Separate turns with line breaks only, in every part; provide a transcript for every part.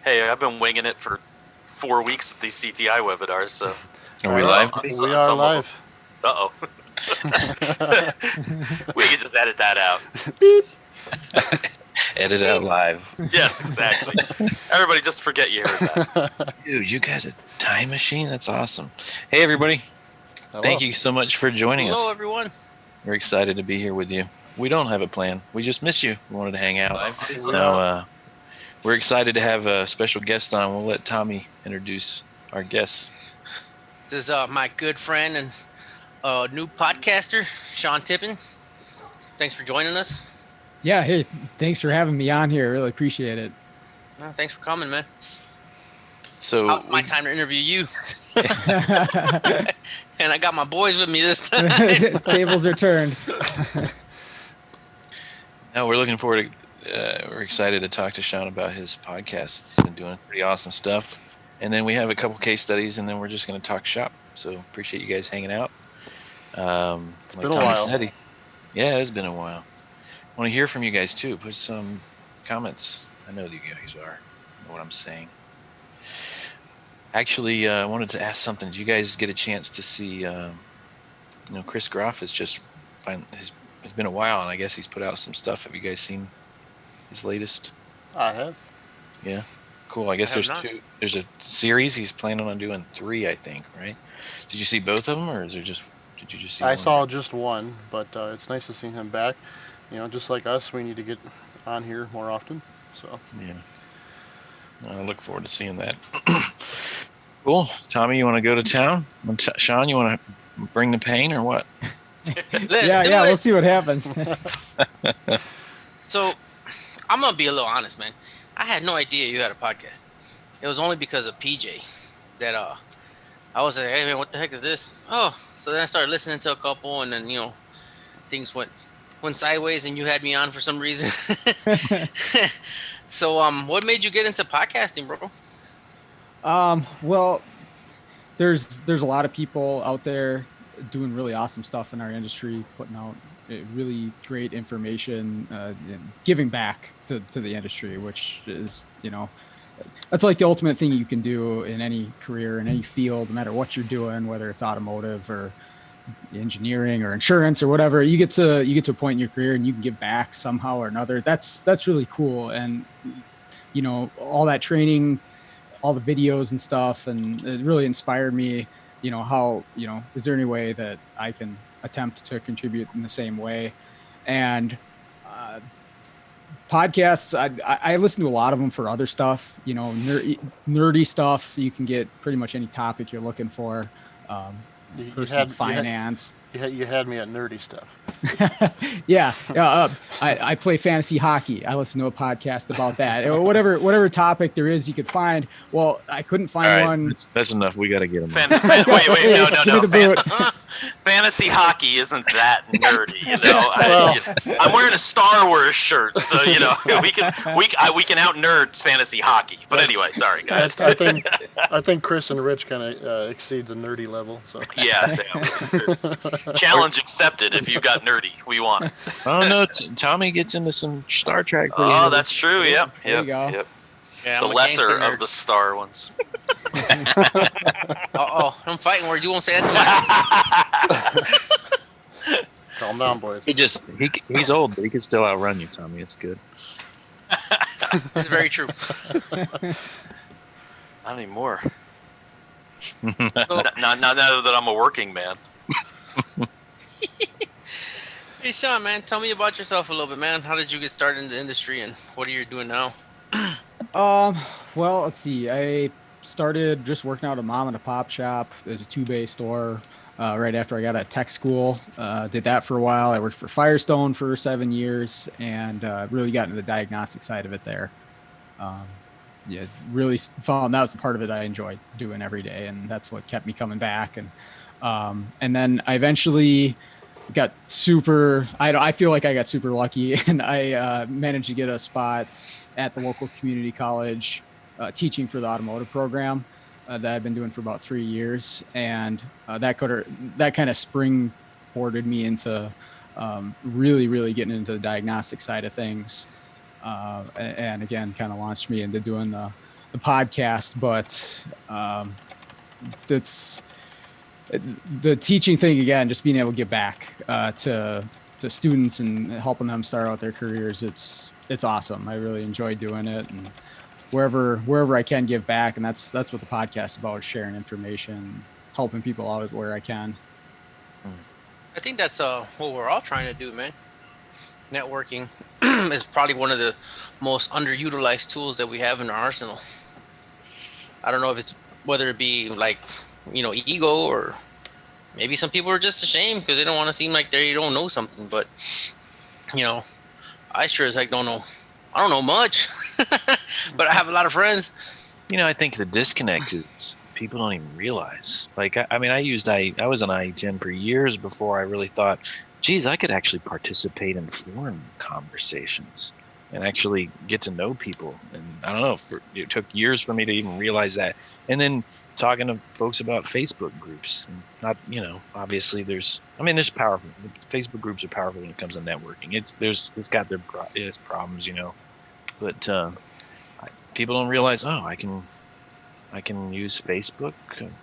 Hey, I've been winging it for 4 weeks with these CTI webinars, so...
Are we live?
We are live.
Uh-oh. We can just edit that out.
Beep.
Edit out live.
Yes, exactly. Everybody just forget you heard that.
Dude, you guys a time machine? That's awesome. Hey, everybody.
Hello.
Thank you so much for joining us.
Hello, everyone.
We're excited to be here with you. We don't have a plan. We just miss you. We wanted to hang out.
Live.
Now, We're excited to have a special guest on. We'll let Tommy introduce our guest.
This is my good friend and new podcaster, Sean Tippin. Thanks for joining us.
Yeah, hey, thanks for having me on here. I really appreciate it.
Thanks for coming, man.
So
Now it's my time to interview you. And I got my boys with me this time.
Tables are turned.
No, we're looking forward to. We're excited to talk to Sean about his podcast. He's been doing pretty awesome stuff. And then we have a couple case studies, and then we're just going to talk shop. So appreciate you guys hanging out.
It's been a while.
Yeah, it has been a while. I want to hear from you guys too. Put some comments. I know you guys know what I'm saying. Actually, I wanted to ask something. Did you guys get a chance to see? Chris Groff has just it's been a while, and I guess he's put out some stuff. Have you guys seen his latest?
I have.
Yeah, cool. I guess there's a series. He's planning on doing 3, I think. Right? Did you see both of them, or did you just see?
I saw just one, but it's nice to see him back. Just like us, we need to get on here more often. So
yeah, I look forward to seeing that. Cool. Tommy, you want to go to town? Sean, you want to bring the pain or what?
Yeah, we'll see what happens.
So, I'm going to be a little honest, man. I had no idea you had a podcast. It was only because of PJ that I was like, hey, man, what the heck is this? Oh, so then I started listening to a couple, and then, things went sideways, and you had me on for some reason. So, what made you get into podcasting, bro?
Well, there's a lot of people out there doing really awesome stuff in our industry, putting out really great information, and giving back to the industry, which is, that's like the ultimate thing you can do in any career, in any field, no matter what you're doing, whether it's automotive or engineering or insurance or whatever. You get to a point in your career and you can give back somehow or another. That's really cool. And, all that training, all the videos and stuff, and it really inspired me, how, is there any way that I can attempt to contribute in the same way? And podcasts, I listen to a lot of them for other stuff, nerdy stuff. You can get pretty much any topic you're looking for. Finance.
You had me at nerdy stuff.
Yeah. I play fantasy hockey. I listen to a podcast about that. Whatever topic there is you could find. Well, I couldn't find one.
That's enough. We got to get him.
Wait, no. Fantasy hockey isn't that nerdy, I'm wearing a Star Wars shirt, so we can out nerd fantasy hockey. But anyway, sorry guys.
I think Chris and Rich kind of exceed the nerdy level. So
yeah, challenge accepted. If you got nerdy, we want it.
Oh no, Tommy gets into some Star Trek.
Oh, that's true. Yep.
There you go.
Yep.
Yeah,
the lesser of the Star ones.
I'm fighting words. You won't say that to me.
Calm down, boys.
He's old, but he can still outrun you, Tommy. It's good.
This is very true.
Not anymore. Not now that I'm a working man.
Hey, Sean, man, tell me about yourself a little bit, man. How did you get started in the industry, and what are you doing now?
Well, let's see. I started just working out at a mom and a pop shop. It was a 2-bay store. Right after I got out of tech school, did that for a while. I worked for Firestone for 7 years, and really got into the diagnostic side of it there. Really found that was the part of it I enjoyed doing every day, and that's what kept me coming back. And then I eventually got I feel like I got super lucky, and I managed to get a spot at the local community college teaching for the automotive program that I've been doing for about 3 years. And that kind of springboarded me into really, really getting into the diagnostic side of things. And again, kind of launched me into doing the podcast, but that's the teaching thing again, just being able to give back to students and helping them start out their careers. It's awesome. I really enjoy doing it, and wherever I can give back. And that's what the podcast is about, sharing information, helping people out where I can.
I think that's what we're all trying to do, man. networking is probably one of the most underutilized tools that we have in our arsenal. I don't know if it's whether it be like, ego, or maybe some people are just ashamed because they don't want to seem like they don't know something. But I sure as heck don't know. I don't know much, but I have a lot of friends.
I think the disconnect is people don't even realize. Like, I mean, I was on IE10 for years before I really thought, geez, I could actually participate in forum conversations and actually get to know people. And I don't know, it took years for me to even realize that. And then talking to folks about Facebook groups, and not, obviously there's powerful. Facebook groups are powerful when it comes to networking. It's got its problems, but people don't realize, I can use Facebook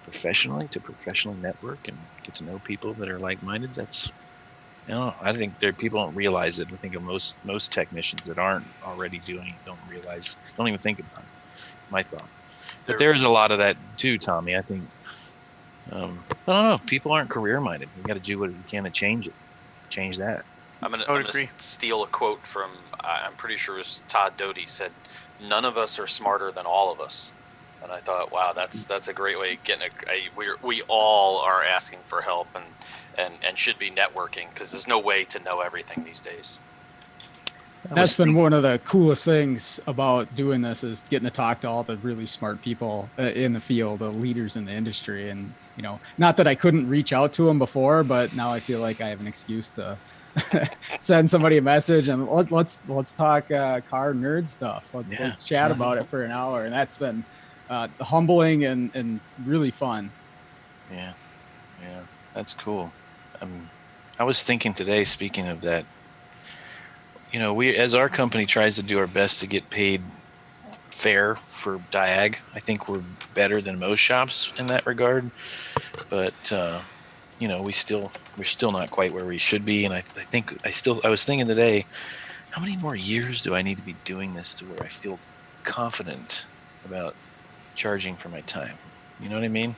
professionally to professionally network and get to know people that are like-minded. I think people don't realize it. I think of most technicians that aren't already doing it don't even think about it. My thought. But there's a lot of that too, Tommy. I think, I don't know. People aren't career-minded. We got to do what we can to change that.
I'm gonna steal a quote from, I'm pretty sure it was Todd Doty, said, "None of us are smarter than all of us." And I thought, wow, that's a great way of getting we all are asking for help and should be networking, because there's no way to know everything these days.
That's been one of the coolest things about doing this, is getting to talk to all the really smart people in the field, the leaders in the industry. And, not that I couldn't reach out to them before, but now I feel like I have an excuse to send somebody a message and let's talk car nerd stuff. Let's chat about it for an hour. And that's been humbling and really fun.
Yeah, that's cool. I was thinking today, speaking of that, we, as our company tries to do our best to get paid fair for Diag, I think we're better than most shops in that regard. But we're still not quite where we should be. And I was thinking today, how many more years do I need to be doing this to where I feel confident about charging for my time? You know what I mean?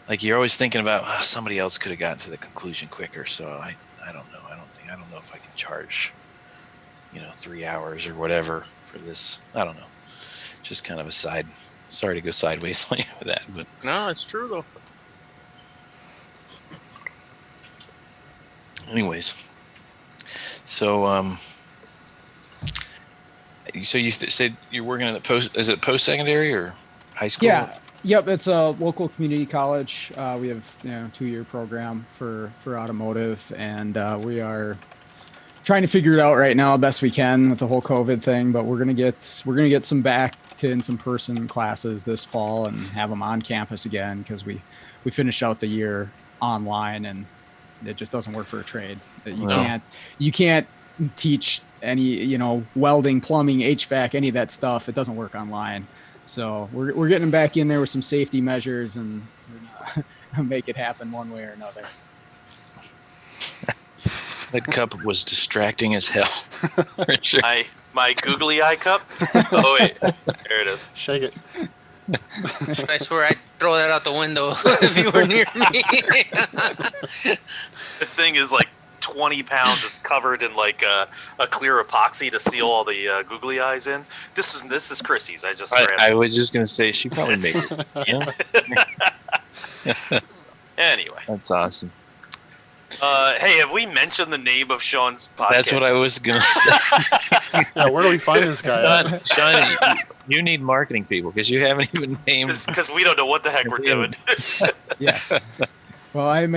Like, you're always thinking about, somebody else could have gotten to the conclusion quicker. So I don't know. I don't know if I can charge, 3 hours or whatever for this. I don't know. Just kind of a side. Sorry to go sideways with that, but
no, it's true though.
Anyways, so so you said you're working at is it post-secondary or high school?
Yeah. Yep. It's a local community college. We have 2-year program for automotive, and we are trying to figure it out right now best we can with the whole COVID thing. But we're gonna get some back to some person classes this fall and have them on campus again, because we finished out the year online and it just doesn't work for a trade. You can't teach any, welding, plumbing, HVAC, any of that stuff. It doesn't work online. So we're getting them back in there with some safety measures, and we're gonna make it happen one way or another.
That cup was distracting as hell.
Sure. My googly eye cup. Oh wait, there it is.
Shake it.
I swear I'd throw that out the window if you were near me.
The thing is like 20 pounds. It's covered in like a clear epoxy to seal all the googly eyes in. This is Chrissy's. I just grabbed
I was just gonna say she probably made it.
Anyway,
that's awesome.
Hey, have we mentioned the name of Sean's podcast?
That's what I was gonna say.
Yeah, where do we find this guy?
Sean, you need marketing people, because you haven't even named.
Because we don't know what the heck we're doing.
Yes. Well, I'm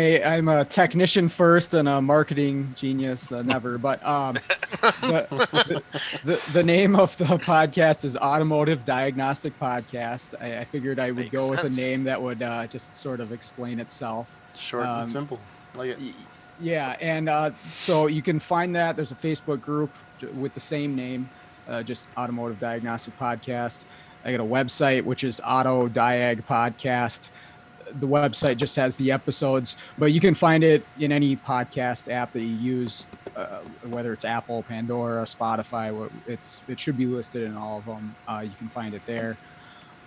a technician first and a marketing genius never. But the name of the podcast is Automotive Diagnostic Podcast. I figured I would go with a name that would just sort of explain itself.
Short and simple. Like it.
Yeah, and so you can find that. There's a Facebook group with the same name, just Automotive Diagnostic Podcast. I got a website, which is Auto Diag Podcast. The website just has the episodes, but you can find it in any podcast app that you use, whether it's Apple, Pandora, Spotify. It should be listed in all of them. You can find it there.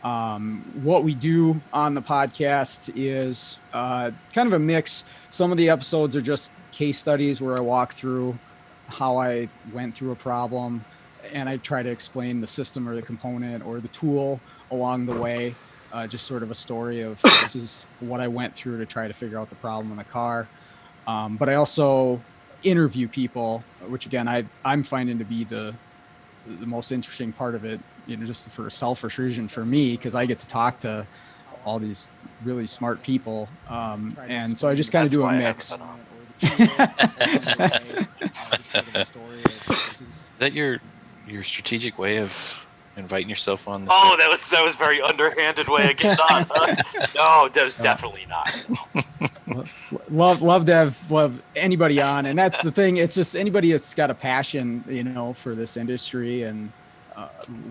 What we do on the podcast is kind of a mix. Some of the episodes are just case studies where I walk through how I went through a problem, and I try to explain the system or the component or the tool along the way. Just sort of a story of this is what I went through to try to figure out the problem in the car. But I also interview people, which again I'm finding to be the most interesting part of it. Just for selfish reason for me, because I get to talk to all these really smart people, and so I just kind of do a mix.
Is that your strategic way of inviting yourself on the show?
that was very underhanded way of getting on. No, that was definitely not.
love to have anybody on, and that's the thing. It's just anybody that's got a passion, for this industry and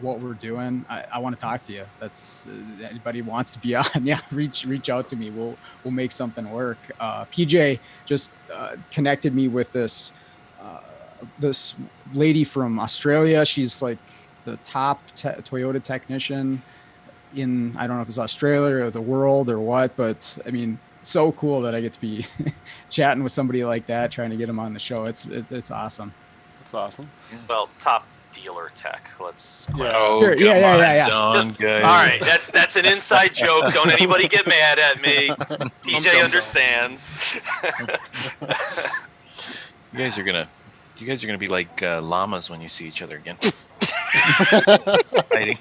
what we're doing. I want to talk to you. That's anybody who wants to be on. Yeah, reach out to me. We'll make something work. PJ just connected me with this lady from Australia. She's like the top Toyota technician in, I don't know if it's Australia or the world or what, but I mean, so cool that I get to be chatting with somebody like that, trying to get them on the show. It's awesome.
It's awesome.
Well, top dealer tech. Let's.
Yeah.
Oh,
Sure. Yeah.
All right, that's an inside joke. Don't anybody get mad at me. PJ understands.
You guys are gonna be like llamas when you see each other again. Fighting.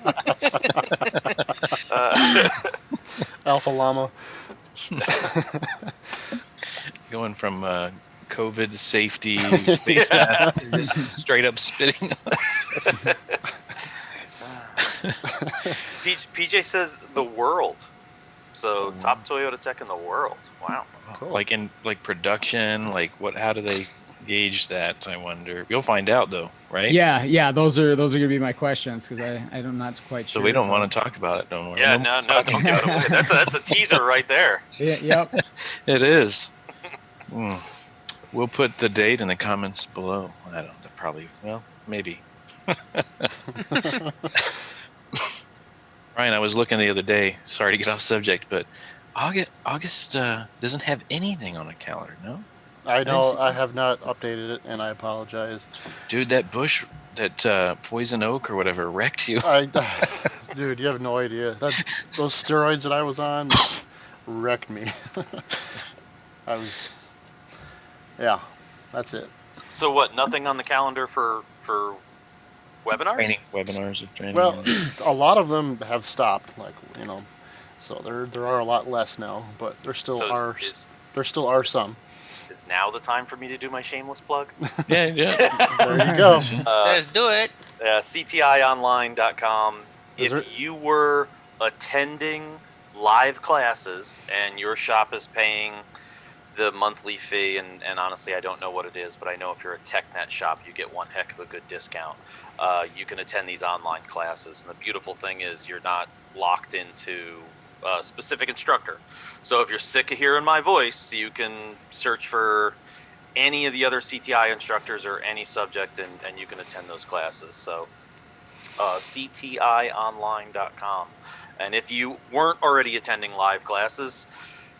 Alpha llama.
Going from COVID safety face masks to just straight up spitting.
PJ says the world. So top Toyota tech in the world. Wow.
Cool.
Like in production, how do they gauge that? I wonder. You'll find out though, right?
Yeah. Those are gonna be my questions, because I'm not quite sure.
So we don't want to talk about it. Don't worry.
Yeah, no, don't give it away. That's a teaser right there.
Yep.
It is. We'll put the date in the comments below. I don't know, probably. Well, maybe. Ryan, I was looking the other day. Sorry to get off subject, but August doesn't have anything on the calendar. No.
I know. I have not updated it, and I apologize.
Dude, that bush, that poison oak or whatever, wrecked you.
Dude, you have no idea. Those steroids that I was on wrecked me. Yeah, that's it.
So what? Nothing on the calendar for webinars?
Training webinars of training.
Well, a lot of them have stopped. So there are a lot less now, but there still are some.
Is now the time for me to do my shameless plug?
Yeah.
There you go.
Let's do it.
CTIonline.com. If you were attending live classes and your shop is paying the monthly fee, and honestly, I don't know what it is, but I know if you're a TechNet shop, you get one heck of a good discount. You can attend these online classes, and the beautiful thing is you're not locked into a specific instructor. So if you're sick of hearing my voice, you can search for any of the other CTI instructors or any subject, and you can attend those classes. So CTIonline.com. And if you weren't already attending live classes,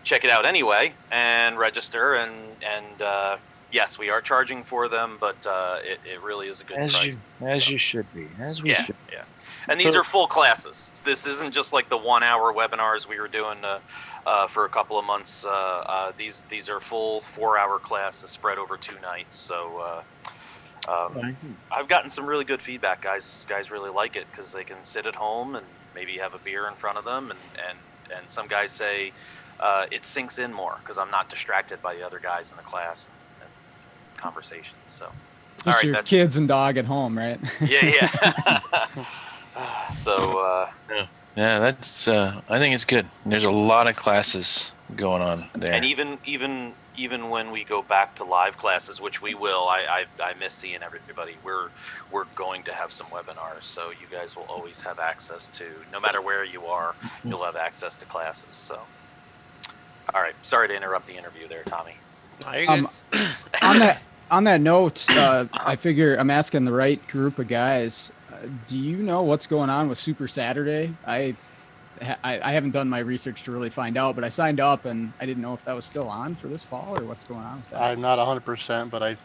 check it out anyway and register. And yes, we are charging for them, but it really is a good price.
As you should be. As we should.
Yeah. And these are full classes. This isn't just like the 1 hour webinars we were doing for a couple of months. These are full 4 hour classes spread over 2 nights. So I've gotten some really good feedback. Guys really like it because they can sit at home and maybe have a beer in front of them. And some guys say it sinks in more because I'm not distracted by the other guys in the class and conversations. So,
all right, your kids and dog at home, right?
Yeah. So
yeah, that's I think it's good. There's a lot of classes going on there.
And even when we go back to live classes, which we will, I miss seeing everybody. We're going to have some webinars, so you guys will always have access to, no matter where you are, you'll have access to classes. So, all right, sorry to interrupt the interview there, Tommy.
On that note, I figure I'm asking the right group of guys. Do you know what's going on with Super Saturday? I haven't done my research to really find out, but I signed up and I didn't know if that was still on for this fall or what's going on with that.
I'm not 100%, but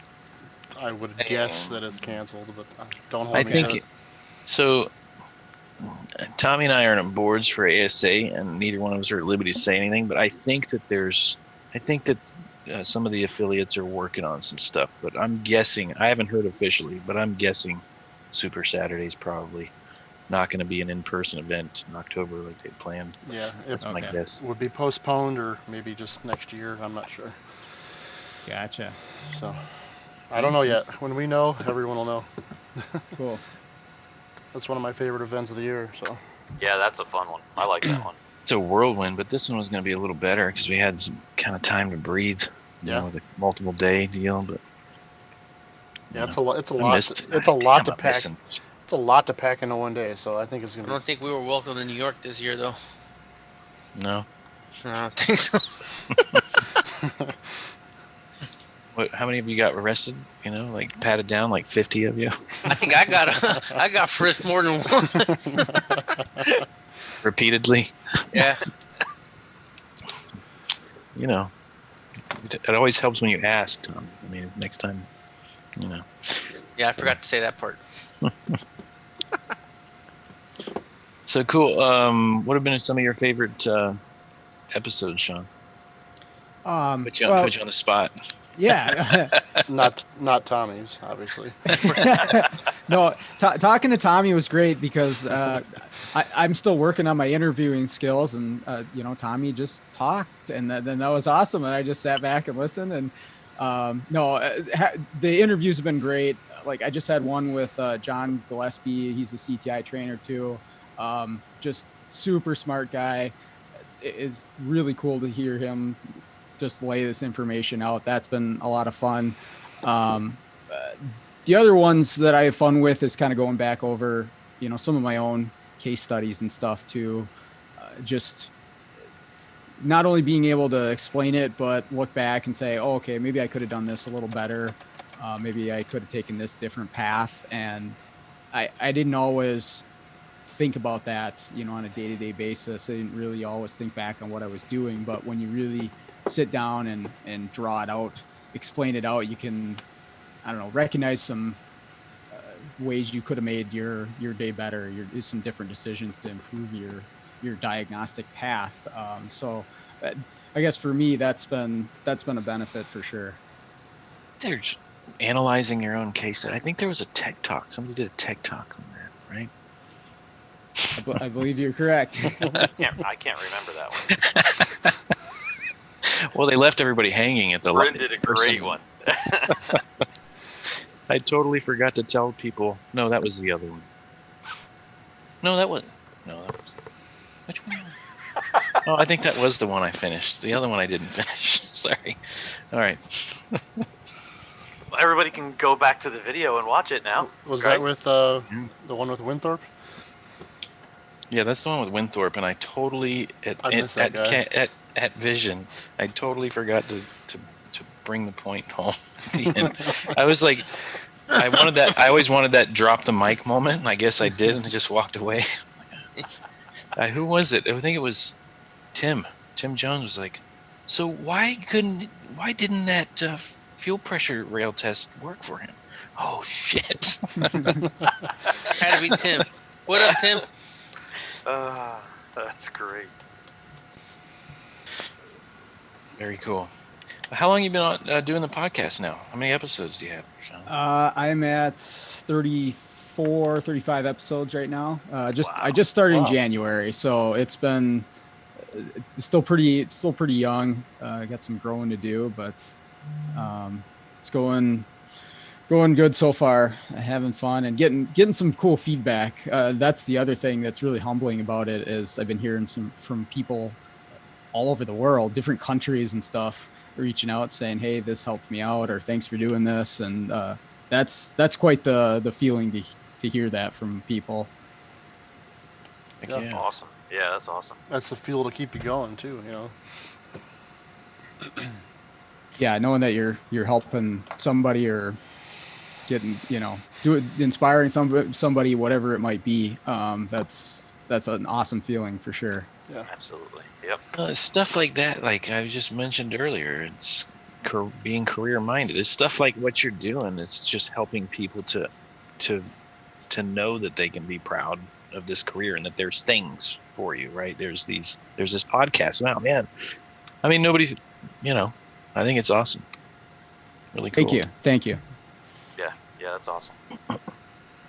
I would guess that it's canceled, but don't hold
I
me
think
to it.
so. Tommy and I are on boards for ASA, and neither one of us are at liberty to say anything. But I think that some of the affiliates are working on some stuff. But I'm guessing, I haven't heard officially, but I'm guessing Super Saturday's probably not going to be an in-person event in October like they planned.
Yeah,
That's my guess.
Would be postponed or maybe just next year. I'm not sure.
Gotcha.
So I don't know yet. When we know, everyone will know.
Cool.
That's one of my favorite events of the year. So
Yeah, that's a fun one. I like that one.
It's a whirlwind, but this one was going to be a little better because we had some kind of time to breathe. You know, the multiple day deal, but
yeah, it's a lot. It's a
I
lot.
missed-
It's a lot to
I'm
pack.
missing.
It's a lot to pack into one day. So I think it's
I
gonna.
don't think we were welcome to New York this year, though.
No.
I don't think so.
How many of you got arrested? You know, like patted down, like 50 of you.
I think I got frisked more than once.
Repeatedly.
Yeah.
You know, it always helps when you ask, Tom. I mean, next time, you know.
Yeah, I forgot to say that part.
So cool. What have been some of your favorite episodes, Sean? Put you on the spot.
Yeah.
not Tommy's, obviously.
No, talking to Tommy was great because I'm still working on my interviewing skills, and Tommy just talked, and then that was awesome, and I just sat back and listened. And the interviews have been great. Like I just had one with John Gillespie. He's a CTI trainer too. Just super smart guy. It is really cool to hear him just lay this information out. That's been a lot of fun. The other ones that I have fun with is kind of going back over, some of my own case studies and stuff too. Just not only being able to explain it, but look back and say, oh, okay, maybe I could have done this a little better. Maybe I could have taken this different path. And I didn't always think about that, on a day-to-day basis. I didn't really always think back on what I was doing, but when you really sit down and draw it out, explain it out, you can, recognize some ways you could have made your day better, some different decisions to improve your diagnostic path. So I guess for me, that's been a benefit for sure.
There's analyzing your own case. I think there was a tech talk. Somebody did a tech talk on that, right?
I believe you're correct.
I can't remember that one.
Well, they left everybody hanging at the
Bryn did a great one.
I totally forgot to tell people. No, that was the other one. That was which one? Oh, I think that was the one I finished. The other one I didn't finish. Sorry. All right.
Everybody can go back to the video and watch it now.
Was that with the one with Winthorpe?
Yeah, that's the one with Winthorpe, and I totally at Vision, I totally forgot to bring the point home at the end. I was like, I always wanted that drop the mic moment, and I guess I did, and I just walked away. Who was it? I think it was Tim. Tim Jones was like, so why didn't that fuel pressure rail test work for him? Oh shit!
Had to be Tim. What up, Tim?
That's great.
Very cool. How long have you been doing the podcast now? How many episodes do you have, Sean?
I'm at 34, 35 episodes right now. I just started in January, so it's been still pretty young. I got some growing to do, but it's going good so far. Having fun and getting some cool feedback. That's the other thing that's really humbling about it is I've been hearing from people all over the world, different countries and stuff, reaching out saying, hey, this helped me out, or thanks for doing this. And that's quite the feeling to hear that from people.
Yeah.
Awesome. Yeah, that's awesome.
That's the fuel to keep you going too,
Yeah, knowing that you're helping somebody or getting, inspiring somebody, whatever it might be. That's an awesome feeling for sure.
Yeah,
absolutely. Yep.
Stuff like that, like I just mentioned earlier, being career minded. It's stuff like what you're doing. It's just helping people to know that they can be proud of this career and that there's things for you, right? There's this podcast. Wow, man. I mean, nobody's, I think it's awesome. Really cool.
Thank you.
Yeah, that's awesome.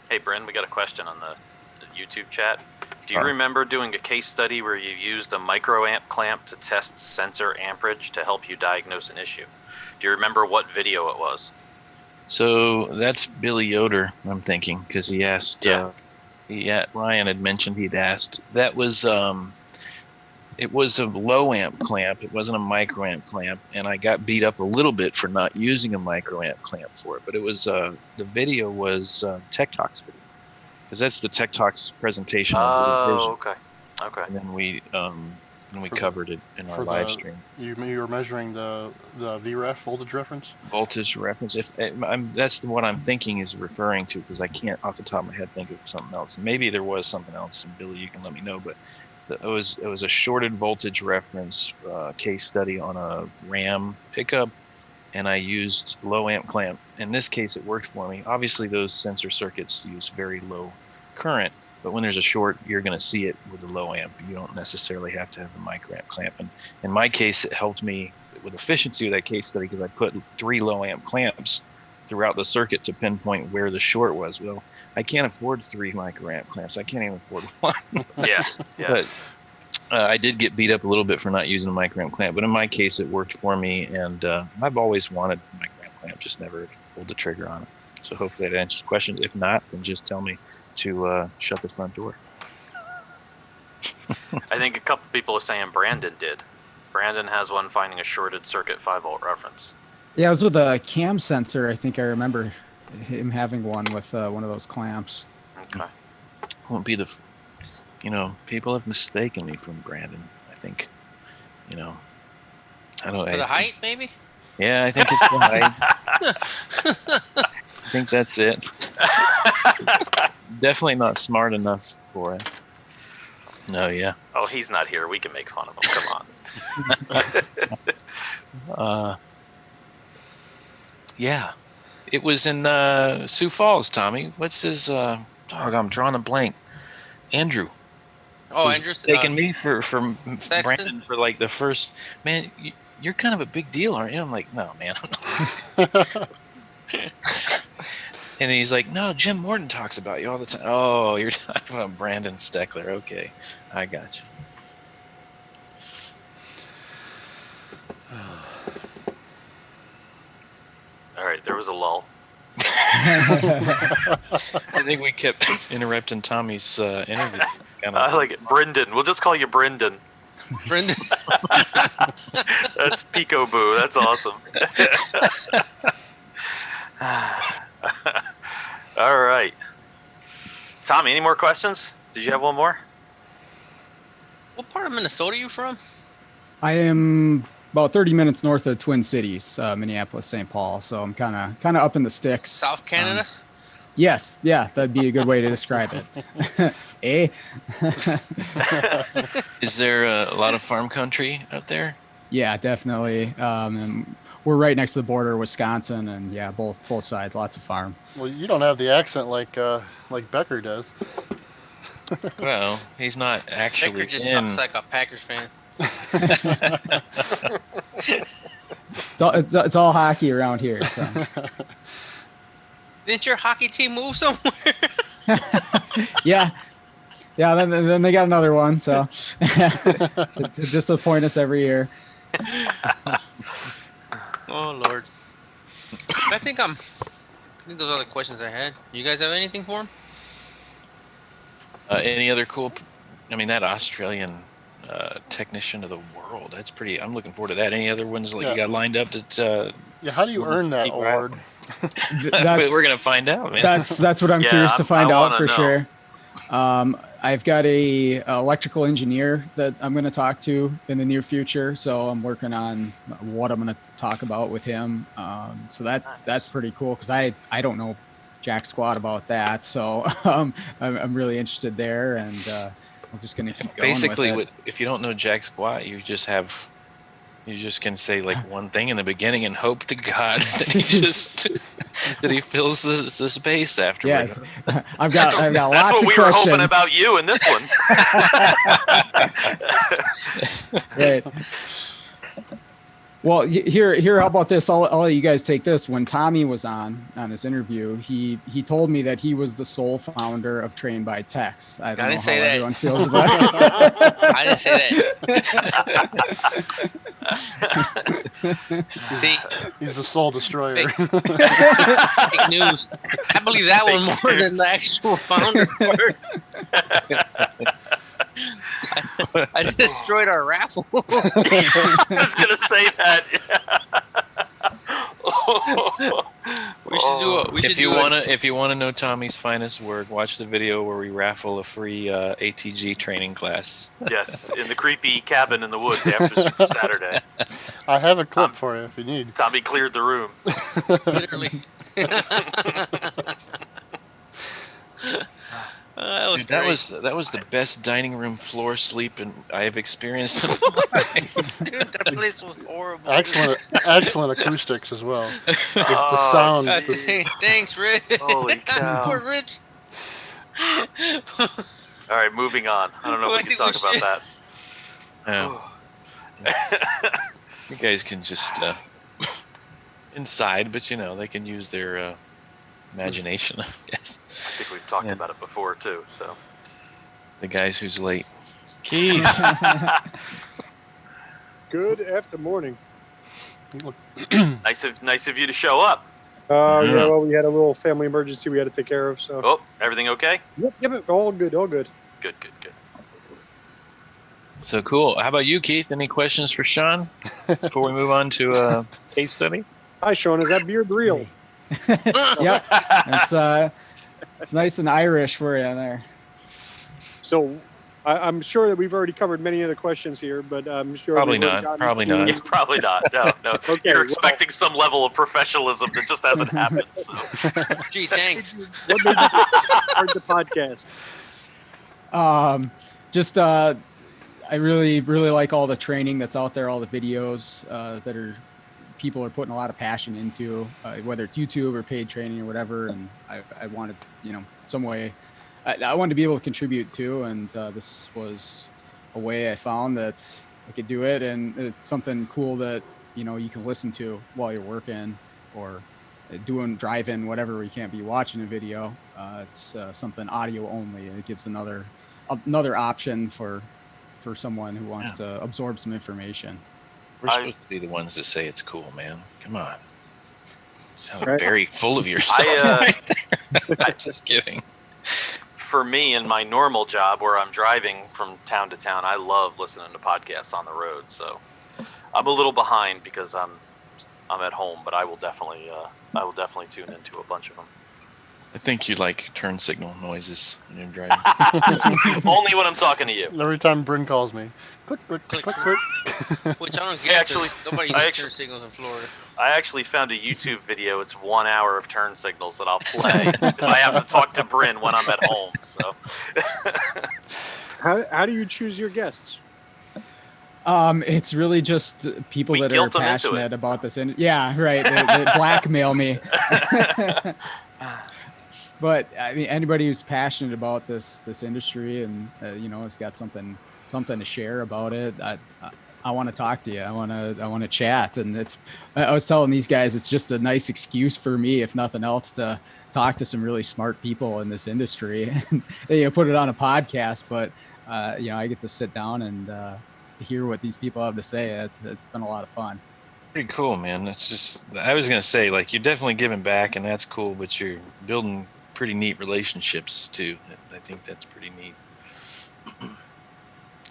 Hey, Bryn, we got a question on the YouTube chat. Do you remember doing a case study where you used a microamp clamp to test sensor amperage to help you diagnose an issue? Do you remember what video it was?
So that's Billy Yoder, I'm thinking, because he asked. Ryan had mentioned he'd asked. That was it was a low amp clamp. It wasn't a micro amp clamp, and I got beat up a little bit for not using a micro amp clamp for it. But it was the video was Tech Talks video, because that's the Tech Talks presentation.
Oh, okay.
And then we covered it in our live stream.
You were measuring the VREF, voltage reference?
Voltage reference. That's what I'm thinking is referring to, because I can't off the top of my head think of something else. Maybe there was something else, and Billy, you can let me know. But it was a shorted voltage reference case study on a RAM pickup, and I used low amp clamp. In this case, it worked for me. Obviously, those sensor circuits use very low current. But when there's a short, you're going to see it with a low amp. You don't necessarily have to have the micro amp clamp. And in my case, it helped me with efficiency with that case study, because I put 3 low amp clamps throughout the circuit to pinpoint where the short was. Well, I can't afford 3 micro amp clamps. I can't even afford 1.
Yeah.
But I did get beat up a little bit for not using a micro amp clamp. But in my case, it worked for me. And I've always wanted a micro amp clamp, just never pulled the trigger on it. So hopefully that answers the question. If not, then just tell me to shut the front door.
I think a couple people are saying Brandon did. Brandon has one finding a shorted circuit 5-volt reference.
Yeah, it was with a cam sensor. I think I remember him having one with one of those clamps.
Okay.
Won't be people have mistaken me from Brandon. I think, I don't.
For the height, maybe.
Yeah, I think it's the height. I think that's it. Definitely not smart enough for it. No, yeah.
Oh, he's not here. We can make fun of him. Come on.
Yeah. It was in Sioux Falls, Tommy. What's his dog? I'm drawing a blank. Andrew.
Oh, Andrew's
taking me for Brandon for like the first. Man, you're kind of a big deal, aren't you? I'm like, no, man. And he's like, no, Jim Morton talks about you all the time. Oh, you're talking about Brandon Steckler. Okay, I got you.
All right, there was a lull.
I think we kept interrupting Tommy's interview.
I like it. Brendan. We'll just call you Brendan.
Brendan.
That's peekaboo. That's awesome. All right. Tommy, any more questions? Did you have one more?
What part of Minnesota are you from?
I am about 30 minutes north of Twin Cities, Minneapolis, St. Paul. So I'm kind of up in the sticks.
South Canada?
Yes. Yeah, that'd be a good way to describe it.
Is there a lot of farm country out there?
Yeah, definitely. And we're right next to the border of Wisconsin, and yeah, both sides, lots of farm.
Well, you don't have the accent like Becker does.
Well, he's not actually.
Becker just sounds like a Packers fan.
It's all hockey around here. So.
Didn't your hockey team move somewhere?
Yeah. Then they got another one. So to disappoint us every year.
Oh Lord. I think those are the questions I had. You guys have anything for him?
Any other cool? I mean, that Australian technician of the world. That's pretty. I'm looking forward to that. Any other ones you got lined up? That
how do you earn that award?
We're gonna find out, man.
That's what I'm curious to find out for sure. I've got a electrical engineer that I'm going to talk to in the near future. So I'm working on what I'm going to talk about with him. So that's pretty cool, because I don't know jack squat about that. So I'm really interested there, and I'm just going to keep going.
Basically,
with it.
if you don't know jack squat, you just have You just can say like one thing in the beginning and hope to God that he fills the space afterwards.
Yes, I've got lots of questions.
That's what we were hoping about you in this one.
Right. Well, here. How about this? I'll let you guys take this. When Tommy was on his interview, he told me that he was the sole founder of Train by Tex. I don't know how everyone feels about it.
I didn't say that. See,
he's the sole destroyer.
Fake news. I believe that one more than the actual founder part. I destroyed our raffle.
I was gonna say that.
We should do it.
If you wanna know Tommy's finest work, watch the video where we raffle a free ATG training class.
Yes, in the creepy cabin in the woods after Saturday.
I have a clip for you if you need.
Tommy cleared the room.
Literally.
Dude, that was the best dining room floor sleep I have experienced in my life.
Dude, that place was horrible.
Excellent acoustics as well. The sound.
Thanks, Rich.
Holy cow.
Poor Rich.
All right, moving on. I don't know if we can talk about that.
You guys can just inside, but they can use their imagination, I guess.
I think we've talked about it before too. So
the guys who's late. Keith.
Good after morning.
Nice of you to show up.
Yeah, well, we had a little family emergency we had to take care of. So.
Oh, everything okay?
Yep, all good, all good.
Good.
So cool. How about you, Keith? Any questions for Sean before we move on to a case study?
Hi, Sean. Is that beard real?
Yep. It's nice and Irish for you there.
So I'm sure that we've already covered many of the questions here, but I'm sure
probably not.
Yeah, probably not. No.
Okay,
you're expecting some level of professionalism that just hasn't happened. So.
Gee, thanks.
What made you start the podcast?
I really like all the training that's out there, all the videos that people are putting a lot of passion into, whether it's YouTube or paid training or whatever. And I wanted, some way I wanted to be able to contribute to, and this was a way I found that I could do it. And it's something cool that, you can listen to while you're working or driving, whatever, where you can't be watching a video. It's something audio only. It gives another option for someone who wants to absorb some information.
We're supposed to be the ones that say it's cool, man. Come on. You sound very full of yourself. Just kidding.
For me, in my normal job where I'm driving from town to town, I love listening to podcasts on the road. So I'm a little behind because I'm at home, but I will definitely tune into a bunch of them.
I think you like turn signal noises when you're driving.
Only when I'm talking to you.
Every time Bryn calls me, click.
Which I don't get. Nobody uses turn signals in Florida.
I actually found a YouTube video. It's 1 hour of turn signals that I'll play if I have to talk to Bryn when I'm at home. So,
how do you choose your guests?
It's really just people that are passionate about this. And yeah, right. They blackmail me. But I mean, anybody who's passionate about this industry and has got something to share about it, I want to talk to you. I want to chat. And I was telling these guys, it's just a nice excuse for me, if nothing else, to talk to some really smart people in this industry and put it on a podcast. But I get to sit down and hear what these people have to say. It's been a lot of fun.
Pretty cool, man. It's just, I was gonna say, like, you're definitely giving back, and that's cool. But you're building pretty neat relationships too. I think that's pretty neat.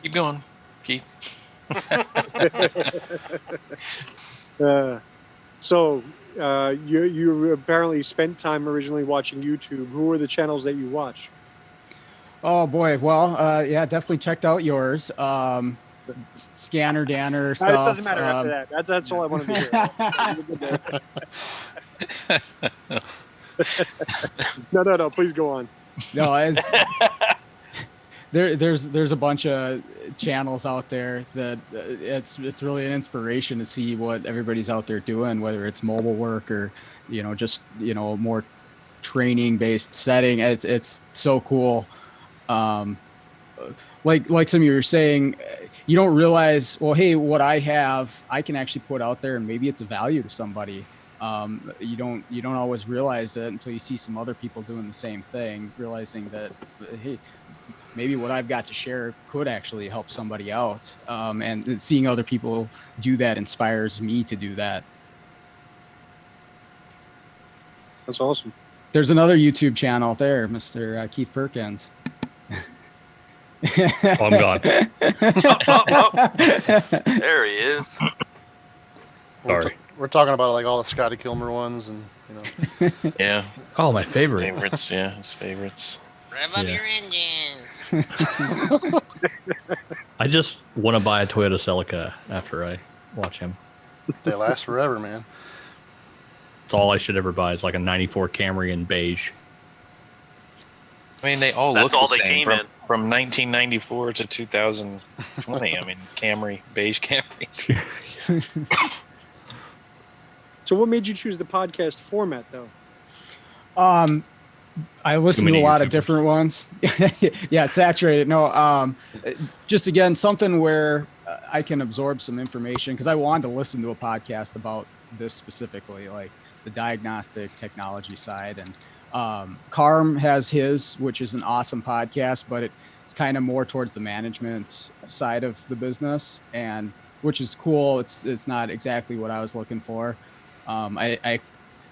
Keep going, Keith.
So you apparently spent time originally watching YouTube. Who were the channels that you watched?
Oh boy, well, definitely checked out yours. Scanner Danner stuff.
It doesn't matter after that. That's all I wanted to hear. No, please go on.
No, there's a bunch of channels out there that it's really an inspiration to see what everybody's out there doing, whether it's mobile work or just more training based setting. It's so cool. Like some of you were saying, you don't realize, well, hey, what I have, I can actually put out there, and maybe it's a value to somebody. You don't always realize it until you see some other people doing the same thing, realizing that, hey, maybe what I've got to share could actually help somebody out. And seeing other people do that inspires me to do that.
That's awesome.
There's another YouTube channel there, Mr. Keith Perkins.
I'm gone.
There he is.
Sorry.
We're talking about like all the Scotty Kilmer ones, and
Yeah.
Oh, my favorite.
Favorites. Yeah, his favorites.
Rev up your engine.
I just want to buy a Toyota Celica after I watch him.
they last forever, man.
It's all I should ever buy is like a 94 Camry in beige.
I mean, they all
That's
look
all
the
they
same
came in.
from 1994 to 2020. I mean, beige Camrys.
So what made you choose the podcast format, though?
I listen to a lot of different ones. Yeah, it's saturated. No, just again, something where I can absorb some information, because I wanted to listen to a podcast about this specifically, like the diagnostic technology side. And Carm has his, which is an awesome podcast, but it's kind of more towards the management side of the business, and which is cool. It's not exactly what I was looking for.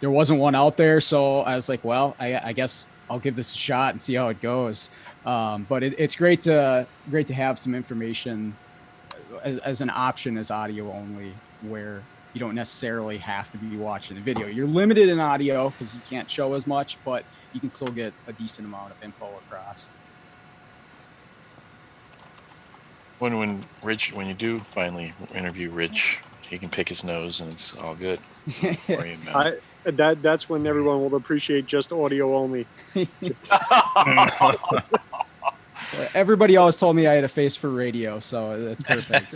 There wasn't one out there, so I was like, well, I guess I'll give this a shot and see how it goes. But it's great to have some information as an option as audio only, where you don't necessarily have to be watching the video. You're limited in audio because you can't show as much, but you can still get a decent amount of info across.
When you do finally interview Rich, he can pick his nose and it's all good.
That's when everyone will appreciate just audio only.
Everybody always told me I had a face for radio, so that's perfect.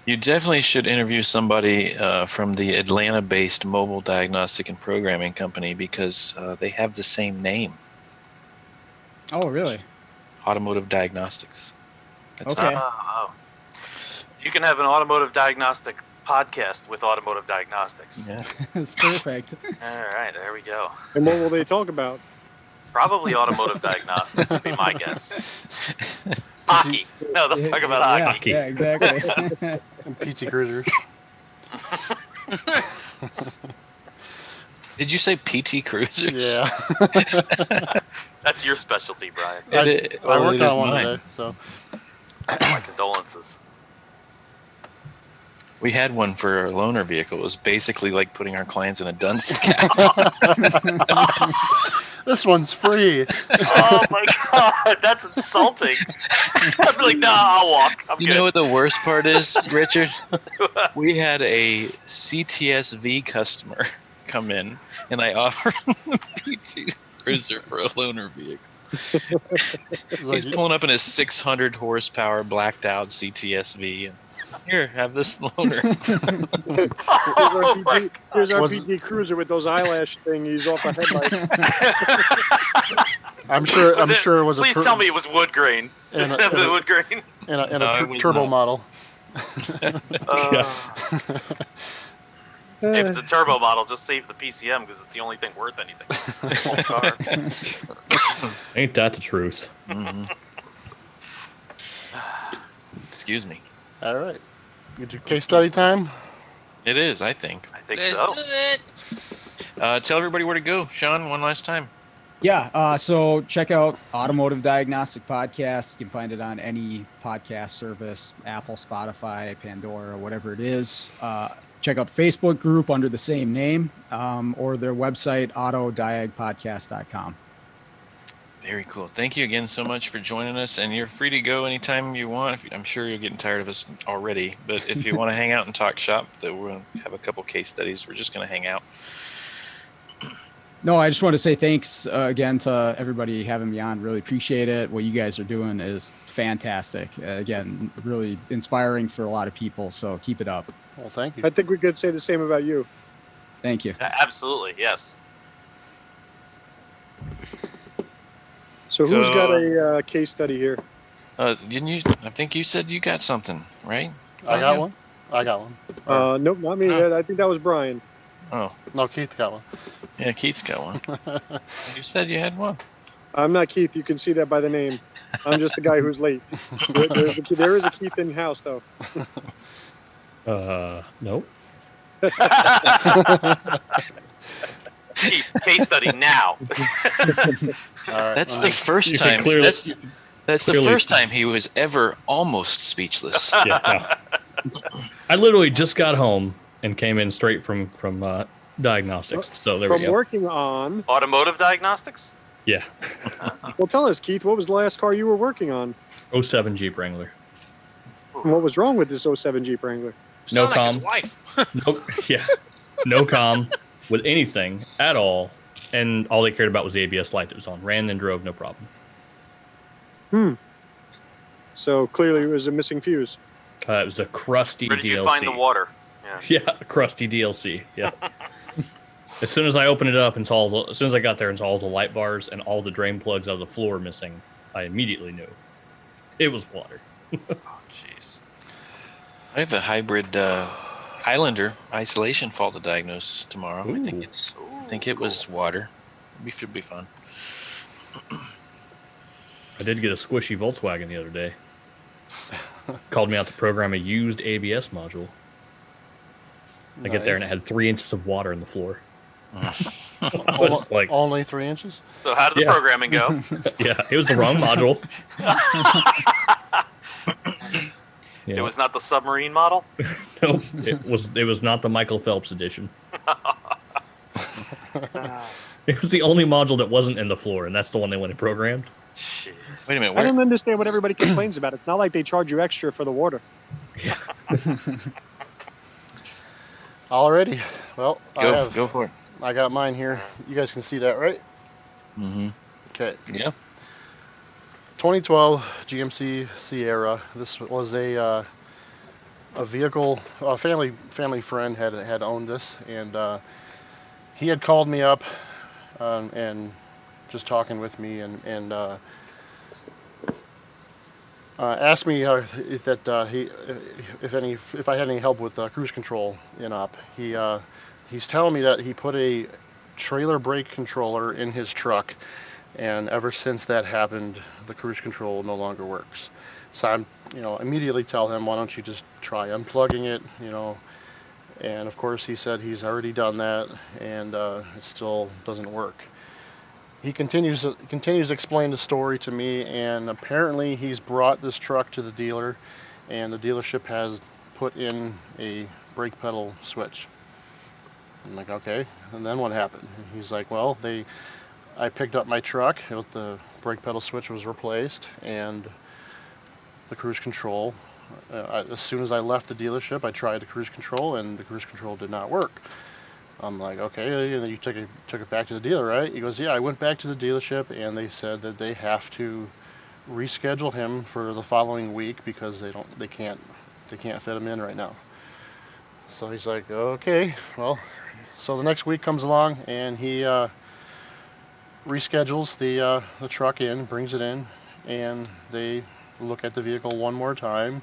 You definitely should interview somebody from the Atlanta-based mobile diagnostic and programming company, because they have the same name.
Oh, really?
Automotive Diagnostics. That's
okay.
You can have an automotive diagnostic podcast with automotive diagnostics.
Yeah.
That's perfect.
All right, there we go.
And what will they talk about?
Probably automotive diagnostics would be my guess. Hockey. No, they'll talk about hockey.
Yeah, exactly.
And PT Cruisers.
Did you say PT Cruisers?
Yeah.
That's your specialty, Brian.
I worked on one today, so.
My condolences.
We had one for our loaner vehicle. It was basically like putting our clients in a dunce cap.
This one's free.
Oh my god, that's insulting. I'd be like, nah, I'll walk. I'm
You
good.
know what the worst part is, Richard? We had a CTSV customer come in, and I offered him the PT Cruiser for a loaner vehicle. He's pulling up in his 600 horsepower blacked out CTSV, and here, have this loaner.
Here's our PT Cruiser with those eyelash thingies off the headlights.
I'm sure it was.
Please tell me it was wood grain. Does it have the wood grain?
And a turbo model.
If it's a turbo model, just save the PCM, because it's the only thing worth anything.
Ain't that the truth?
Mm-hmm. Excuse me.
All right. Get your case study time.
It is, I think.
I think
Let's
so.
do it.
Tell everybody where to go. Sean, one last time.
Yeah, so check out Automotive Diagnostic Podcast. You can find it on any podcast service, Apple, Spotify, Pandora, whatever it is. Check out the Facebook group under the same name, or their website, autodiagpodcast.com.
Very cool. Thank you again so much for joining us, and you're free to go anytime you want. I'm sure you're getting tired of us already, but if you want to hang out and talk shop, we'll have a couple case studies. We're just going to hang out.
No, I just want to say thanks again to everybody having me on. Really appreciate it. What you guys are doing is fantastic. Again, really inspiring for a lot of people. So keep it up.
Well, thank you.
I think we could say the same about you.
Thank you.
Absolutely, yes.
So who's got a case study here?
Didn't you? I think you said you got something, right?
I got one.
Nope, not me.
No.
I think that was Brian.
Oh,
no, Keith got one.
Yeah, Keith's got one. You said you had one.
I'm not Keith. You can see that by the name. I'm just the guy who's late. There is a Keith in house, though.
Nope.
Case study now.
That's the first time. That's the first time he was ever almost speechless.
Yeah. I literally just got home and came in straight from diagnostics. So there we go.
From working on
automotive diagnostics.
Yeah.
Well, tell us, Keith, what was the last car you were working on?
07 Jeep Wrangler.
And what was wrong with this 07 Jeep Wrangler?
No
Sound like his wife.
Nope. Yeah. No comm with anything at all, and all they cared about was the ABS light that was on. Ran and drove, no problem.
So clearly it was a missing fuse.
It was a crusty DLC.
Where did you find the water?
Yeah, a crusty DLC. Yeah. As soon as I opened it up and saw, as soon as I got there and saw all the light bars and all the drain plugs out of the floor missing, I immediately knew it was water.
Oh, jeez.
I have a hybrid Highlander isolation fault to diagnose tomorrow.
Ooh.
I think it was water. It should be fun.
I did get a squishy Volkswagen the other day. Called me out to program a used ABS module. I get there and it had 3 inches of water in the floor. I was like,
only 3 inches?
So how did the programming go?
Yeah, it was the wrong module.
It was not the submarine model?
Nope, it was not the Michael Phelps edition. It was the only module that wasn't in the floor, and that's the one they went and programmed.
Jeez.
Wait a minute.
I don't understand what everybody complains about. It's not like they charge you extra for the water.
Yeah.
Alrighty. Well,
Go for it.
I got mine here. You guys can see that, right?
Mm-hmm.
Okay.
Yeah.
2012 GMC Sierra. This was a vehicle. A family friend had owned this, and he had called me up and just talking with me and asked me if I had any help with cruise control in op. He's telling me that he put a trailer brake controller in his truck, and ever since that happened, the cruise control no longer works. So I'm, immediately tell him, why don't you just try unplugging it, and of course he said he's already done that, and it still doesn't work. He continues to explain the story to me, and apparently he's brought this truck to the dealer, and the dealership has put in a brake pedal switch. I'm like, okay, and then what happened? And he's like, well, I picked up my truck, the brake pedal switch was replaced, and the cruise control, as soon as I left the dealership, I tried the cruise control, and the cruise control did not work. I'm like, okay, and then you took it back to the dealer, right? He goes, yeah, I went back to the dealership, and they said that they have to reschedule him for the following week because they can't fit him in right now. So he's like, okay, well, so the next week comes along, and he reschedules the truck in, brings it in, and they look at the vehicle one more time,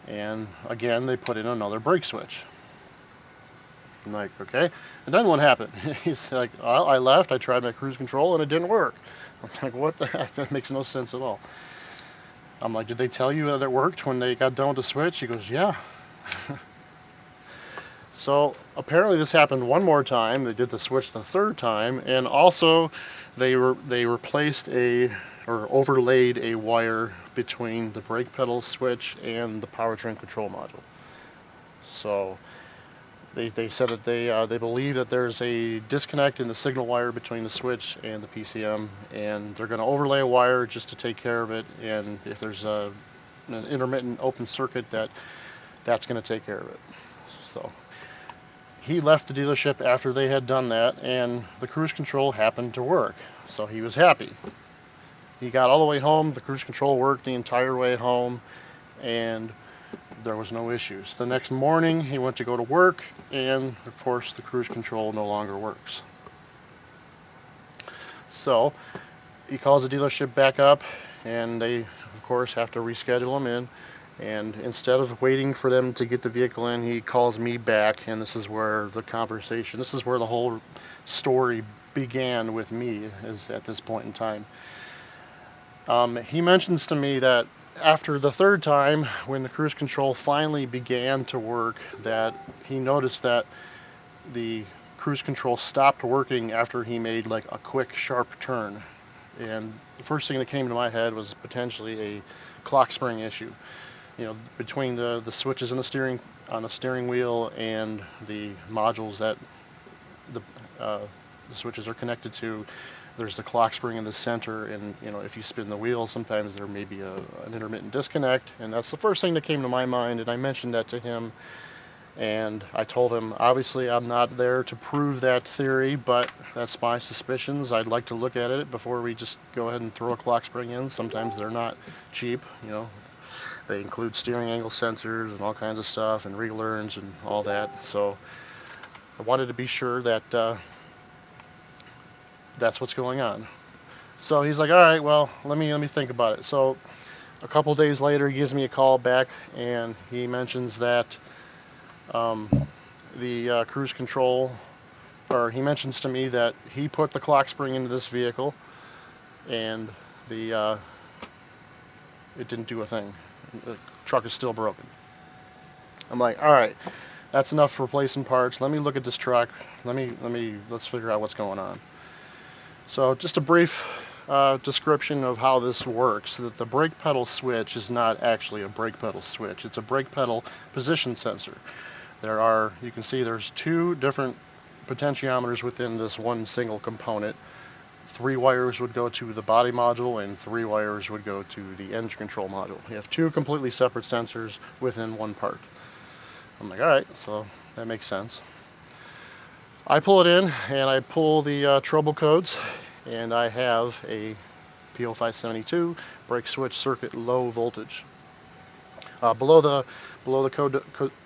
and again they put in another brake switch. I'm like, okay, and then what happened? He's like, well, I left, I tried my cruise control, and it didn't work. I'm like, what the heck? That makes no sense at all. I'm like, did they tell you that it worked when they got done with the switch? He goes, yeah. So apparently this happened one more time. They did the switch the third time, and also they replaced or overlaid a wire between the brake pedal switch and the powertrain control module. So they said that they believe that there's a disconnect in the signal wire between the switch and the PCM, and they're going to overlay a wire just to take care of it. And if there's an intermittent open circuit, that's going to take care of it. So he left the dealership after they had done that, and the cruise control happened to work. So he was happy. He got all the way home, the cruise control worked the entire way home, and there was no issues. The next morning, he went to go to work, and of course, the cruise control no longer works. So he calls the dealership back up, and they, of course, have to reschedule him in. And instead of waiting for them to get the vehicle in, he calls me back, and this is where the conversation, this is where the whole story began with me, is at this point in time. He mentions to me that after the third time, when the cruise control finally began to work, that he noticed that the cruise control stopped working after he made like a quick, sharp turn. And the first thing that came to my head was potentially a clock spring issue. You know, between the switches in the steering wheel and the modules that the switches are connected to, there's the clock spring in the center, and you know, if you spin the wheel, sometimes there may be an intermittent disconnect, and that's the first thing that came to my mind. And I mentioned that to him, and I told him, obviously I'm not there to prove that theory, but that's my suspicions. I'd like to look at it before we just go ahead and throw a clock spring in. Sometimes they're not cheap, you know. They include steering angle sensors and all kinds of stuff, and relearns and all that. So I wanted to be sure that that's what's going on. So he's like, all right, well, let me think about it. So a couple days later, he gives me a call back, and he mentions that the cruise control, or he mentions to me that he put the clock spring into this vehicle, and it didn't do a thing. The truck is still broken. I'm like, all right, that's enough for replacing parts. Let me look at this truck. Let's figure out what's going on. So just a brief description of how this works. That the brake pedal switch is not actually a brake pedal switch. It's a brake pedal position sensor. You can see there's two different potentiometers within this one single component. 3 wires would go to the body module, and 3 wires would go to the engine control module. You have 2 completely separate sensors within one part. I'm like, all right, so that makes sense. I pull it in, and I pull the trouble codes, and I have a P0572 brake switch circuit low voltage. Below the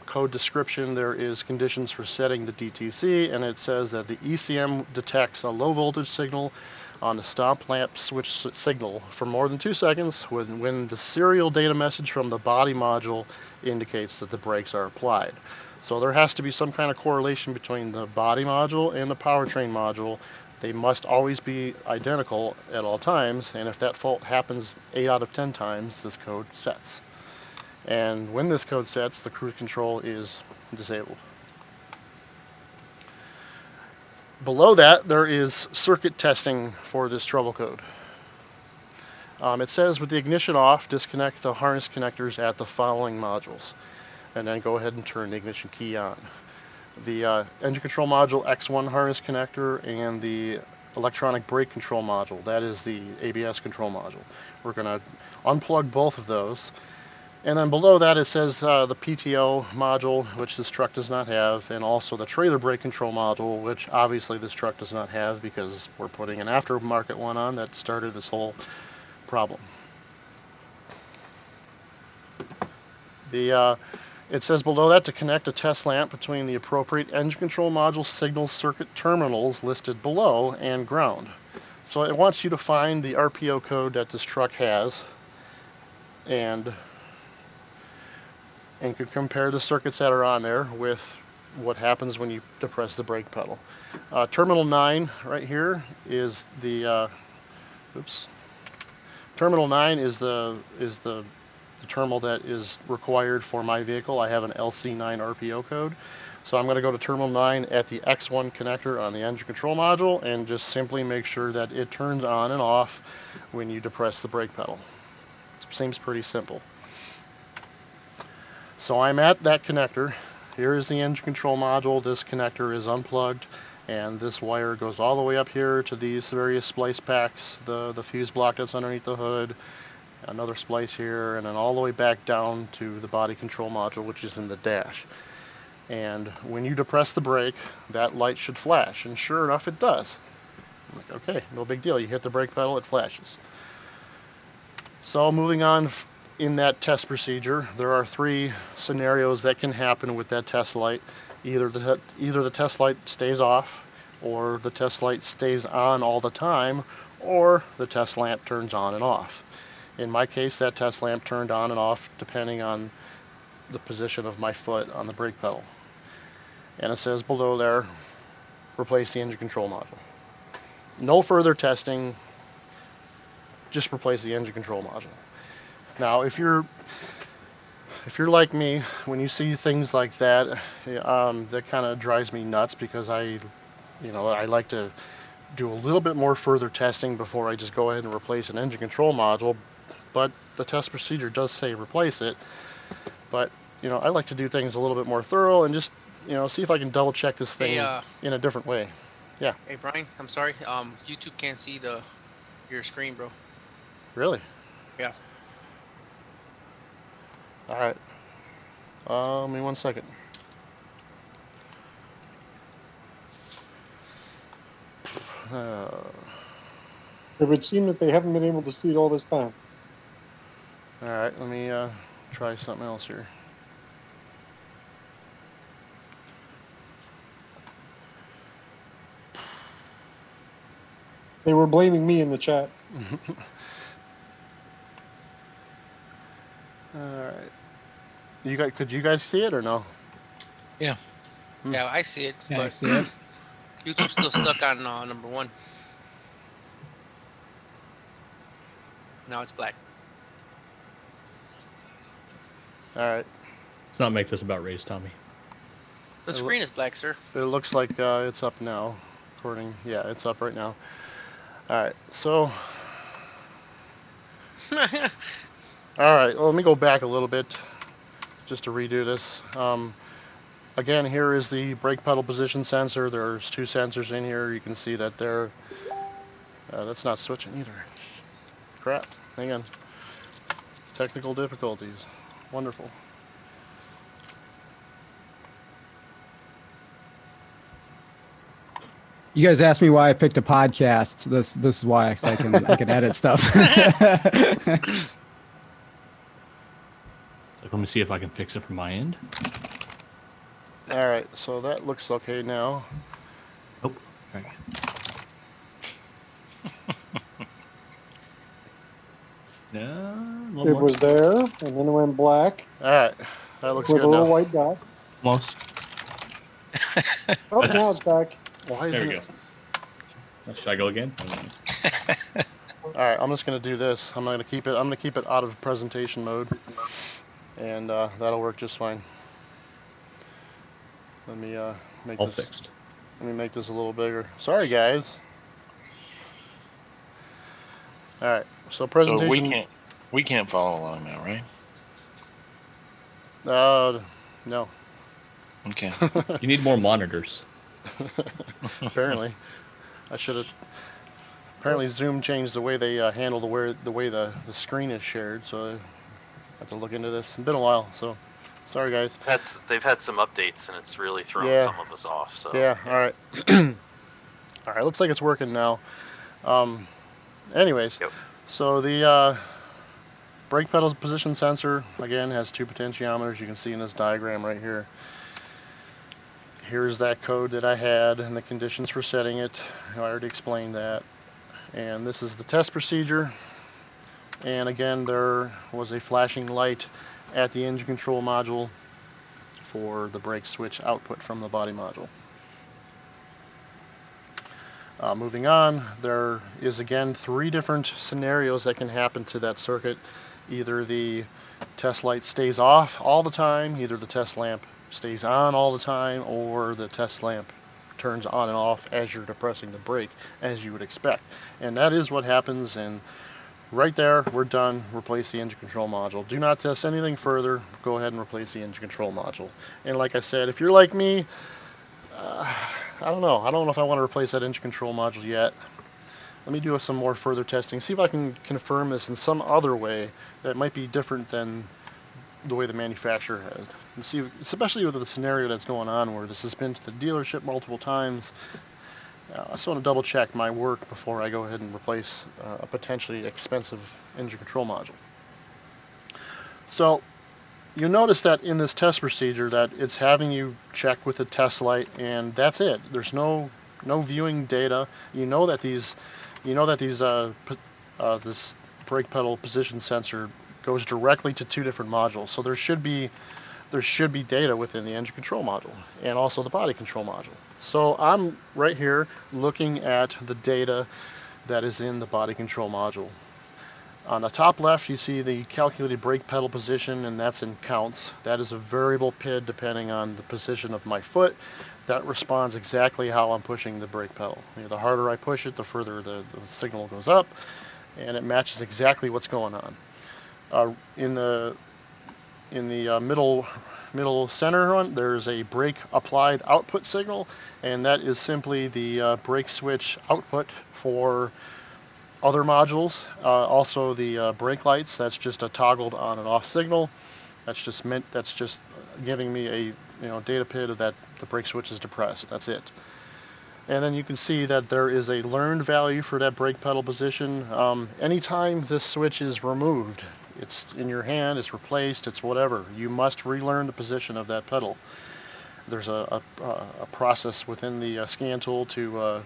code description, there is conditions for setting the DTC, and it says that the ECM detects a low voltage signal on the stop lamp switch signal for more than 2 seconds when the serial data message from the body module indicates that the brakes are applied. So there has to be some kind of correlation between the body module and the powertrain module. They must always be identical at all times, and if that fault happens 8 out of 10 times, this code sets. And when this code sets, the cruise control is disabled. Below that, there is circuit testing for this trouble code. It says with the ignition off, disconnect the harness connectors at the following modules, and then go ahead and turn the ignition key on. The engine control module X1 harness connector and the electronic brake control module, that is the ABS control module. We're going to unplug both of those. And then below that it says the PTO module, which this truck does not have, and also the trailer brake control module, which obviously this truck does not have because we're putting an aftermarket one on that started this whole problem. It says below that to connect a test lamp between the appropriate engine control module signal circuit terminals listed below and ground. So it wants you to find the RPO code that this truck has and could compare the circuits that are on there with what happens when you depress the brake pedal. Terminal 9 right here is the Terminal 9 is the terminal that is required for my vehicle. I have an LC9 RPO code. So I'm going to go to terminal 9 at the X1 connector on the engine control module and just simply make sure that it turns on and off when you depress the brake pedal. Seems pretty simple. So I'm at that connector. Here is the engine control module. This connector is unplugged, and this wire goes all the way up here to these various splice packs, the fuse block that's underneath the hood, another splice here, and then all the way back down to the body control module, which is in the dash. And when you depress the brake, that light should flash. And sure enough, it does. I'm like, okay, no big deal. You hit the brake pedal, it flashes. So moving on in that test procedure, there are 3 scenarios that can happen with that test light. Either the test light stays off, or the test light stays on all the time, or the test lamp turns on and off. In my case, that test lamp turned on and off depending on the position of my foot on the brake pedal. And it says below there, replace the engine control module. No further testing, just replace the engine control module. Now, if you're like me, when you see things like that, that kind of drives me nuts, because I like to do a little bit more further testing before I just go ahead and replace an engine control module. But the test procedure does say replace it. But I like to do things a little bit more thorough and just see if I can double check this thing in a different way. Yeah.
Hey Brian, I'm sorry. YouTube can't see your screen, bro.
Really?
Yeah.
All right. Give me 1 second.
It would seem that they haven't been able to see it all this time.
All right. Let me try something else here.
They were blaming me in the chat.
All right. Could you guys see it or no?
Yeah.
Yeah, I see it.
Yeah,
but
I see it.
YouTube's still stuck on number 1. Now it's black.
All right.
Let's not make this about race, Tommy.
The screen is black, sir.
It looks like it's up now. Yeah, it's up right now. All right. So. All right. Well, let me go back a little bit just to redo this. Again, here is the brake pedal position sensor. There's 2 sensors in here. You can see that they're... that's not switching either. Crap. Hang on. Technical difficulties. Wonderful.
You guys asked me why I picked a podcast. This is why, because I can edit stuff.
Let me see if I can fix it from my end.
All right, so that looks okay now.
Oh, okay. No,
It was there, and then it went black.
All right, that looks
with
good
a little
now.
white dot.
Almost.
Oh, now it's back.
Why
There
isn't
we
it?
go. Should I go again?
All right, I'm just gonna do this. I'm gonna keep it out of presentation mode, and that'll work just fine. Let me make
All
this
fixed.
Let me make this a little bigger. Sorry, guys. All right, so presentation.
So we can't follow along now, right?
No.
Okay.
You need more monitors.
Apparently, I should have. Apparently, Zoom changed the way they handle the way the screen is shared. So I have to look into this. It's been a while, so sorry, guys.
They've had some updates, and it's really thrown
Yeah.
some of us off. So
Yeah. All right. All right. Looks like it's working now. Anyways,
Yep.
so the brake pedal position sensor again has 2 potentiometers. You can see in this diagram right here. Here's that code that I had and the conditions for setting it. I already explained that. And this is the test procedure. And again, there was a flashing light at the engine control module for the brake switch output from the body module. Moving on, there is again 3 different scenarios that can happen to that circuit. Either the test light stays off all the time, either the test lamp stays on all the time, or the test lamp turns on and off as you're depressing the brake, as you would expect. And that is what happens, and right there, we're done. Replace the engine control module. Do not test anything further. Go ahead and replace the engine control module. And like I said, if you're like me, I don't know. I don't know if I want to replace that engine control module yet. Let me do some more further testing. See if I can confirm this in some other way that might be different than the way the manufacturer has. You see, especially with the scenario that's going on where this has been to the dealership multiple times. I just want to double check my work before I go ahead and replace a potentially expensive engine control module. So you'll notice that in this test procedure that it's having you check with the test light, and that's it. There's no viewing data. You know that these this brake pedal position sensor goes directly to two different modules. So there should be data within the engine control module and also the body control module. So I'm right here looking at the data that is in the body control module. On the top left, you see the calculated brake pedal position, and that's in counts. That is a variable PID depending on the position of my foot. That responds exactly how I'm pushing the brake pedal. The harder I push it, the further the signal goes up, and it matches exactly what's going on. In the middle center one, there's a brake applied output signal, and that is simply the brake switch output for other modules. Also the brake lights, that's just a toggled on and off signal. That's just giving me a data PID that the brake switch is depressed. That's it. And then you can see that there is a learned value for that brake pedal position. Anytime this switch is removed, it's in your hand, it's replaced, it's whatever, you must relearn the position of that pedal. There's a process within the scan tool to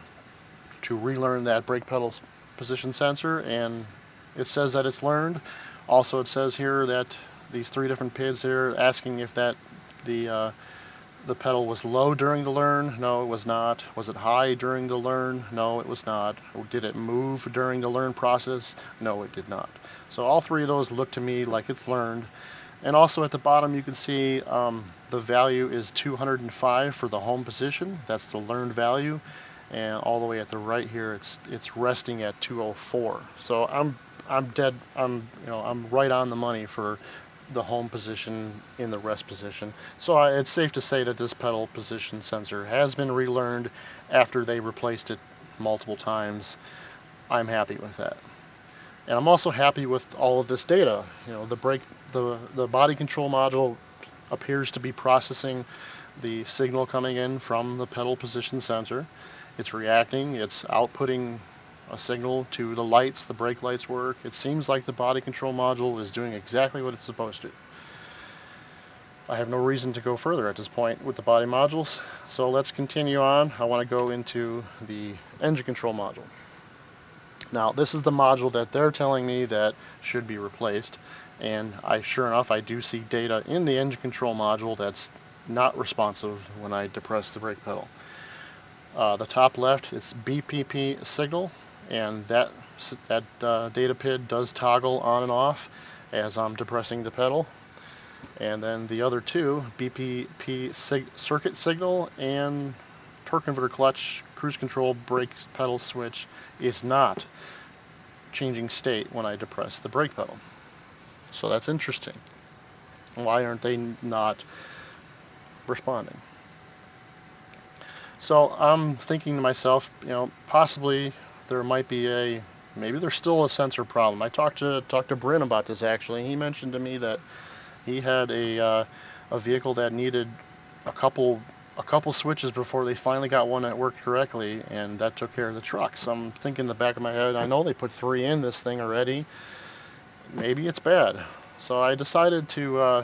relearn that brake pedal position sensor, and it says that it's learned. Also, it says here that these three different PIDs here asking if that the pedal was low during the learn. No, it was not. Was it high during the learn? No, it was not. Or did it move during the learn process? No, it did not. So all three of those look to me like it's learned. And also at the bottom you can see the value is 205 for the home position. That's the learned value. And all the way at the right here, it's resting at 204. So I'm right on the money for the home position in the rest position. So it's safe to say that this pedal position sensor has been relearned after they replaced it multiple times. I'm happy with that. And I'm also happy with all of this data. The body control module appears to be processing the signal coming in from the pedal position sensor. It's reacting, it's outputting a signal to the lights, the brake lights work. It seems like the body control module is doing exactly what it's supposed to. I have no reason to go further at this point with the body modules, so let's continue on. I want to go into the engine control module. Now, this is the module that they're telling me that should be replaced, and sure enough, I do see data in the engine control module that's not responsive when I depress the brake pedal. The top left, it's BPP signal, and that data PID does toggle on and off as I'm depressing the pedal. And then the other two, BPP circuit signal and torque converter clutch cruise control brake pedal switch, is not changing state when I depress the brake pedal. So that's interesting. Why aren't they not responding? So I'm thinking to myself, possibly there might be maybe there's still a sensor problem. I talked to Bryn about this actually. He mentioned to me that he had a vehicle that needed a couple switches before they finally got one that worked correctly, and that took care of the truck. So I'm thinking in the back of my head, I know they put 3 in this thing already. Maybe it's bad. So I decided to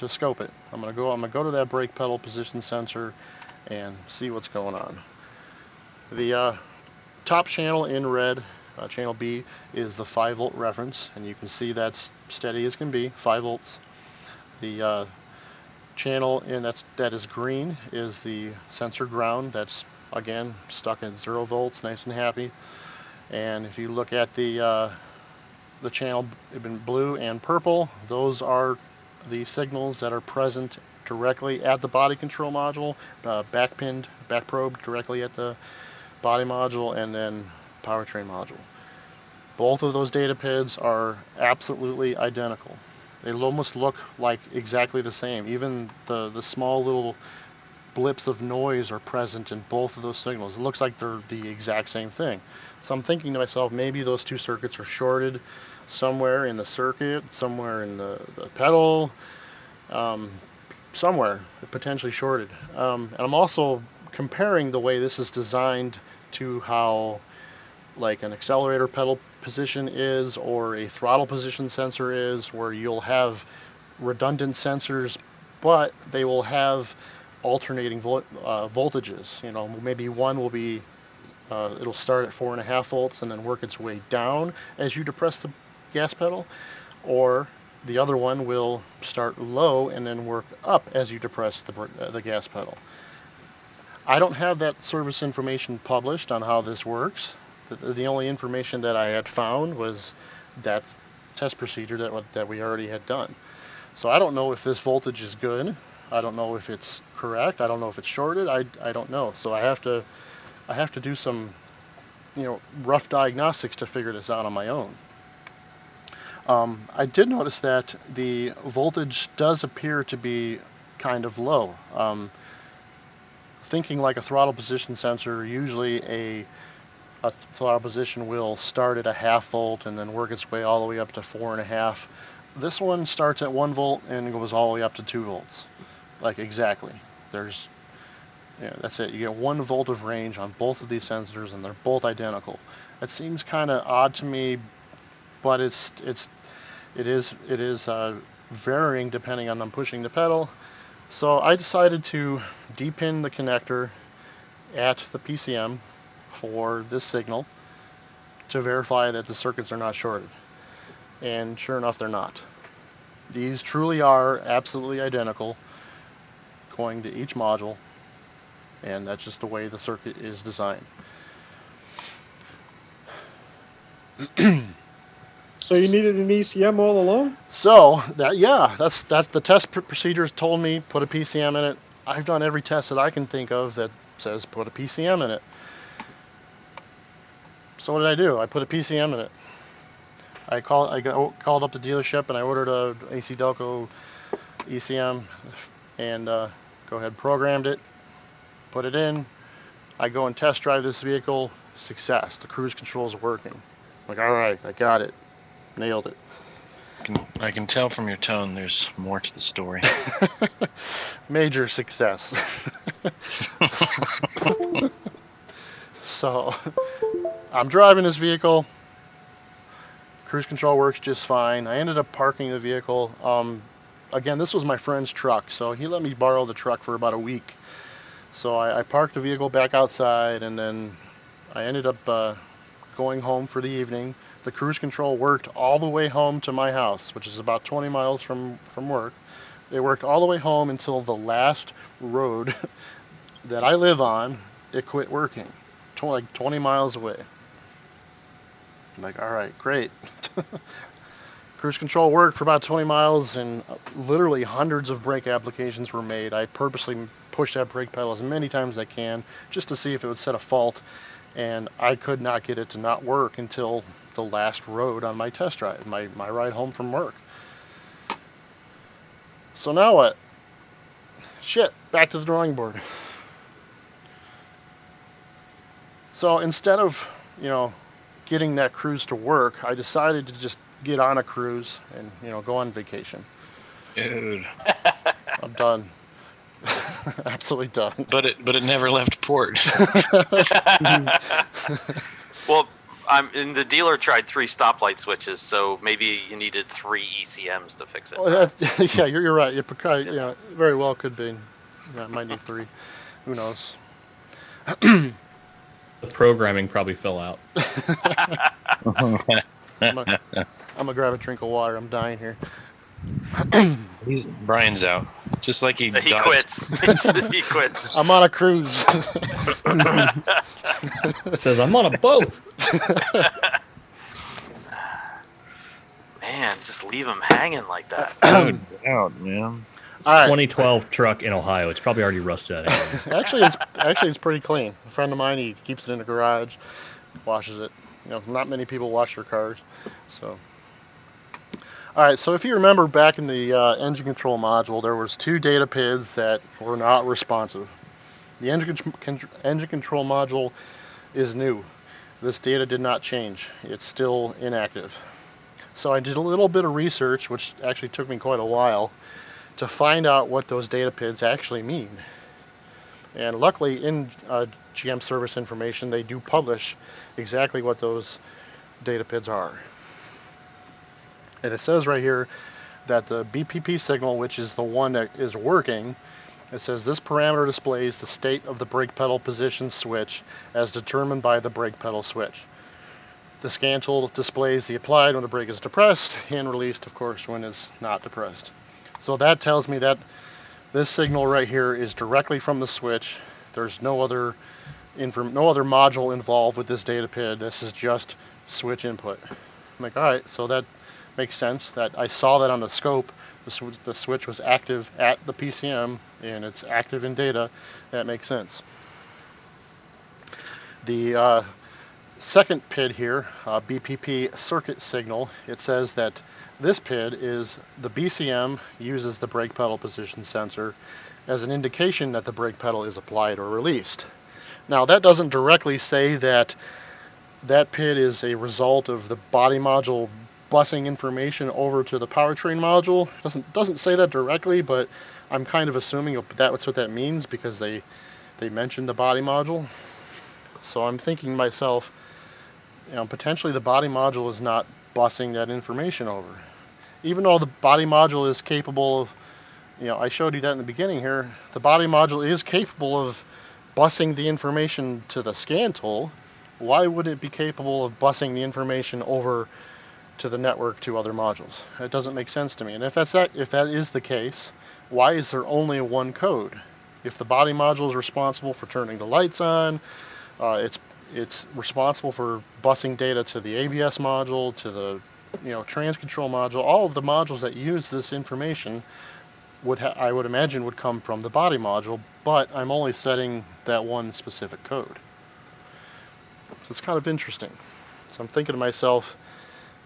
scope it. I'm gonna go to that brake pedal position sensor and see what's going on. The top channel in red, channel B, is the 5-volt reference, and you can see that's steady as can be, 5 volts. The channel that is green is the sensor ground. That's again stuck at 0 volts, nice and happy. And if you look at the channel in blue and purple, those are the signals that are present directly at the body control module, back probe directly at the body module, and then powertrain module. Both of those data PIDs are absolutely identical. They almost look like exactly the same. Even the small little blips of noise are present in both of those signals. It looks like they're the exact same thing. So I'm thinking to myself, maybe those two circuits are shorted somewhere in the circuit, somewhere in the pedal. somewhere, potentially shorted. And I'm also comparing the way this is designed to how like an accelerator pedal position is or a throttle position sensor is, where you'll have redundant sensors, but they will have alternating voltages. You know, maybe one will be it'll start at 4.5 volts and then work its way down as you depress the gas pedal, or the other one will start low and then work up as you depress the gas pedal. I don't have that service information published on how this works. The only information that I had found was that test procedure that we already had done. So I don't know if this voltage is good. I don't know if it's correct. I don't know if it's shorted. I don't know. So I have to do some, rough diagnostics to figure this out on my own. I did notice that the voltage does appear to be kind of low. Thinking like a throttle position sensor, usually a throttle position will start at a 0.5 volt and then work its way all the way up to 4.5. This one starts at 1 volt and goes all the way up to 2 volts. Like exactly. That's it. You get 1 volt of range on both of these sensors, and they're both identical. It seems kind of odd to me, but it is varying depending on I'm pushing the pedal. So I decided to depin the connector at the PCM for this signal to verify that the circuits are not shorted. And sure enough, they're not. These truly are absolutely identical going to each module, and that's just the way the circuit is designed.
So you needed an ECM all along?
So that's the test procedures told me put a PCM in it. I've done every test that I can think of that says put a PCM in it. So what did I do? I put a PCM in it. I called up the dealership and I ordered a AC Delco ECM and go ahead programmed it, put it in. I go and test drive this vehicle. Success. The cruise control is working. Like, all right, I got it. Nailed it.
I can tell from your tone there's more to the story.
Major success. So I'm driving this vehicle. Cruise control works just fine. I ended up parking the vehicle. Again, this was my friend's truck, so he let me borrow the truck for about a week. So I parked the vehicle back outside, and then I ended up going home for the evening. The cruise control worked all the way home to my house, which is about 20 miles from work. It worked all the way home until the last road that I live on, it quit working, like 20 miles away. I'm like, all right, great. Cruise control worked for about 20 miles, and literally hundreds of brake applications were made. I purposely pushed that brake pedal as many times as I can just to see if it would set a fault, and I could not get it to not work until the last road on my test drive, my ride home from work. So now what? Shit, back to the drawing board. So instead of, getting that cruise to work, I decided to just get on a cruise and, go on vacation.
Dude.
I'm done. Absolutely done.
But it never left port.
Well, the dealer tried 3 stoplight switches, so maybe you needed 3 ECMs to fix it.
Well, yeah, you're right. It very well could be. Yeah, it might need 3. Who knows?
The programming probably fell out.
I'm gonna grab a drink of water. I'm dying here.
Brian's out. Just like he
quits. He quits.
I'm on a cruise.
Says I'm on a boat.
Man, just leave him hanging like that.
Dude, out, man.
All right.
2012 truck in Ohio. It's probably already rusted out.
Actually, it's pretty clean. A friend of mine, he keeps it in the garage, washes it. Not many people wash their cars, so. All right, so if you remember back in the engine control module, there was 2 data PIDs that were not responsive. The engine control module is new. This data did not change. It's still inactive. So I did a little bit of research, which actually took me quite a while, to find out what those data PIDs actually mean. And luckily in GM service information, they do publish exactly what those data PIDs are. And it says right here that the BPP signal, which is the one that is working, it says this parameter displays the state of the brake pedal position switch as determined by the brake pedal switch. The scan tool displays the applied when the brake is depressed and released, of course, when it's not depressed. So that tells me that this signal right here is directly from the switch. There's no other module involved with this data PID. This is just switch input. I'm like, all right, so that makes sense. That I saw that on the scope. The switch was active at the PCM, and it's active in data. That makes sense. The second PID here, BPP circuit signal, it says that this PID is the BCM uses the brake pedal position sensor as an indication that the brake pedal is applied or released. Now that doesn't directly say that that PID is a result of the body module busing information over to the powertrain module. Doesn't say that directly, but I'm kind of assuming that's what that means because they mentioned the body module. So I'm thinking to myself, potentially the body module is not busing that information over. Even though the body module is capable of, I showed you that in the beginning here, the body module is capable of busing the information to the scan tool. Why would it be capable of busing the information over to the network to other modules? It doesn't make sense to me. And if that is the case, why is there only one code? If the body module is responsible for turning the lights on, it's responsible for busing data to the ABS module, to the trans control module. All of the modules that use this information I would imagine would come from the body module, but I'm only setting that one specific code. So it's kind of interesting. So I'm thinking to myself,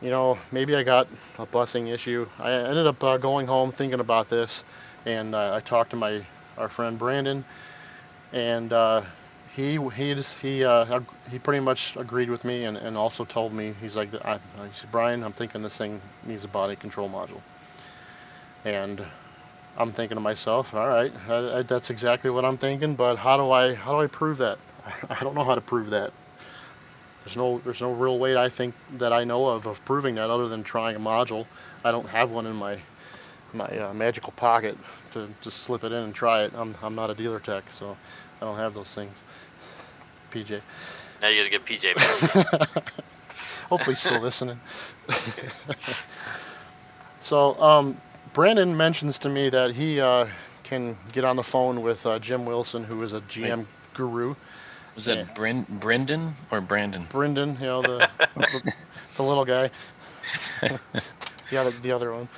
maybe I got a busing issue. I ended up going home thinking about this, and I talked to our friend Brandon, and he pretty much agreed with me, and also told me, he's like, he said, Brian, I'm thinking this thing needs a body control module. And I'm thinking to myself, all right, that's exactly what I'm thinking, but how do I prove that? I don't know how to prove that. There's no real way I think that I know of proving that other than trying a module. I don't have one in my magical pocket to just slip it in and try it. I'm not a dealer tech, so I don't have those things. PJ.
Now you gotta get PJ back.
Hopefully he's still listening. So Brandon mentions to me that he can get on the phone with Jim Wilson, who is a GM guru.
Was that Brendan or Brandon?
Brendan, the little guy. the other one.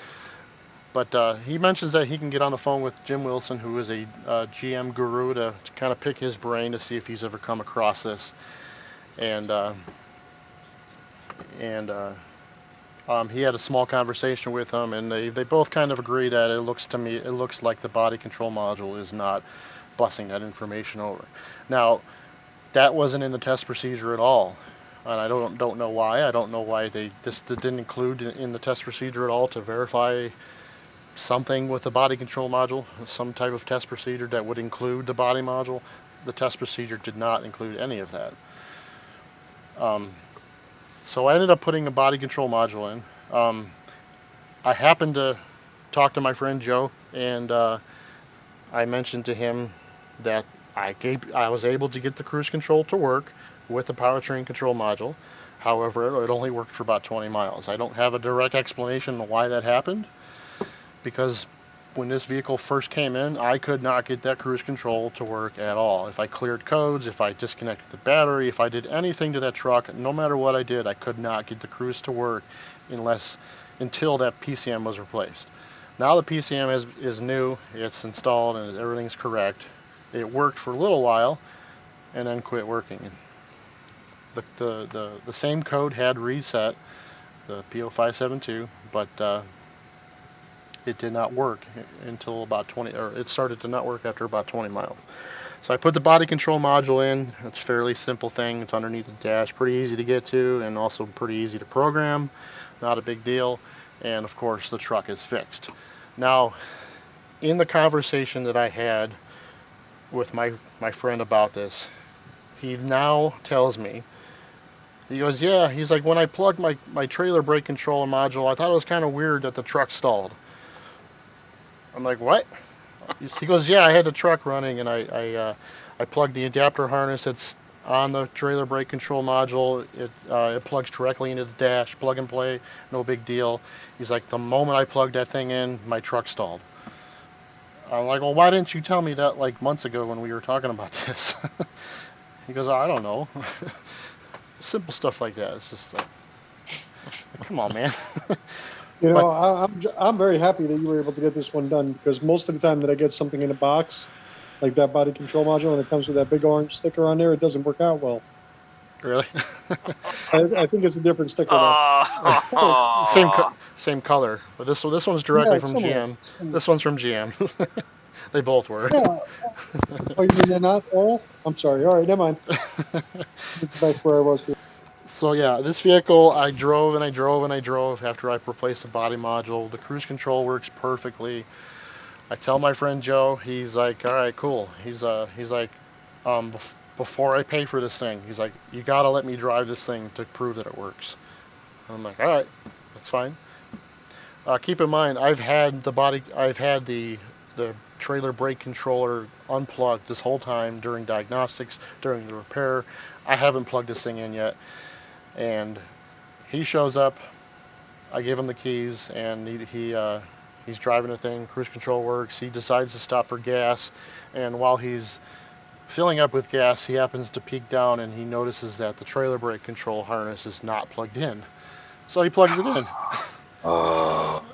But he mentions that he can get on the phone with Jim Wilson, who is a GM guru, to kind of pick his brain to see if he's ever come across this. And he had a small conversation with him, and they both kind of agree that it looks like the body control module is not busing that information over. Now, that wasn't in the test procedure at all, and I don't know why. I don't know why this didn't include in the test procedure at all to verify something with the body control module, some type of test procedure that would include the body module. The test procedure did not include any of that. So I ended up putting a body control module in. I happened to talk to my friend Joe, and I mentioned to him that I was able to get the cruise control to work with the powertrain control module. However, it only worked for about 20 miles. I don't have a direct explanation on why that happened, because when this vehicle first came in, I could not get that cruise control to work at all. If I cleared codes, if I disconnected the battery, if I did anything to that truck, no matter what I did, I could not get the cruise to work until that PCM was replaced. Now the PCM is new, it's installed, and everything's correct. It worked for a little while, and then quit working. The same code had reset, the P0572, but it did not work until about 20, or it started to not work after about 20 miles. So I put the body control module in. It's a fairly simple thing. It's underneath the dash, pretty easy to get to, and also pretty easy to program. Not a big deal. And of course, the truck is fixed. Now, in the conversation that I had with my friend about this, he now tells me, he goes, yeah, he's like, when I plugged my trailer brake control module, I thought it was kind of weird that the truck stalled. I'm like, what? He goes, yeah, I had the truck running, and I plugged the adapter harness that's on the trailer brake control module. It plugs directly into the dash, plug and play, no big deal. He's like, the moment I plugged that thing in, my truck stalled. I'm like, well, why didn't you tell me that like months ago when we were talking about this? He goes, I don't know. Simple stuff like that. It's just like, come on, man.
You know, I'm very happy that you were able to get this one done, because most of the time that I get something in a box, like that body control module, and it comes with that big orange sticker on there, it doesn't work out well.
Really?
I think it's a different sticker though.
Same color, but this one's directly from
similar.
GM. This one's from GM. They both were.
Yeah. Oh, you mean they're not all? I'm sorry. All right, never mind. Back where I was.
So yeah, this vehicle I drove and I drove and I drove after I replaced the body module. The cruise control works perfectly. I tell my friend Joe, he's like, all right, cool. He's like, before I pay for this thing, he's like, you gotta let me drive this thing to prove that it works. I'm like, all right, that's fine. Keep in mind, I've had the trailer brake controller unplugged this whole time during diagnostics, during the repair. I haven't plugged this thing in yet. And he shows up, I give him the keys, and he's driving the thing, cruise control works, he decides to stop for gas, and while he's filling up with gas, he happens to peek down and he notices that the trailer brake control harness is not plugged in. So he plugs it in.
Oh,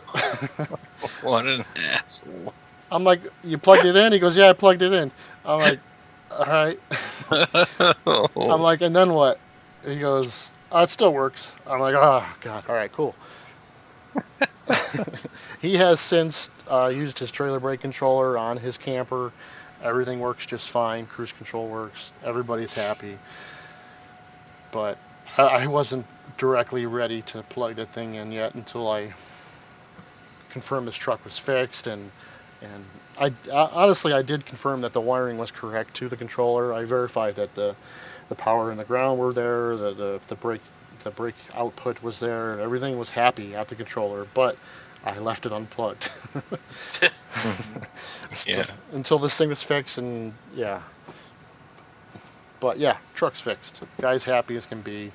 what an asshole.
I'm like, you plugged it in? He goes, yeah, I plugged it in. I'm like, all right. I'm like, and then what? He goes, it still works. I'm like, oh, God, all right, cool. He has since used his trailer brake controller on his camper. Everything works just fine. Cruise control works. Everybody's happy. But I wasn't directly ready to plug the thing in yet until I confirmed this truck was fixed. And I honestly, I did confirm that the wiring was correct to the controller. I verified that the power and the ground were there, the brake output was there, everything was happy at the controller, but I left it unplugged.
Yeah.
Until this thing was fixed, and yeah. But yeah, truck's fixed. Guy's happy as can be.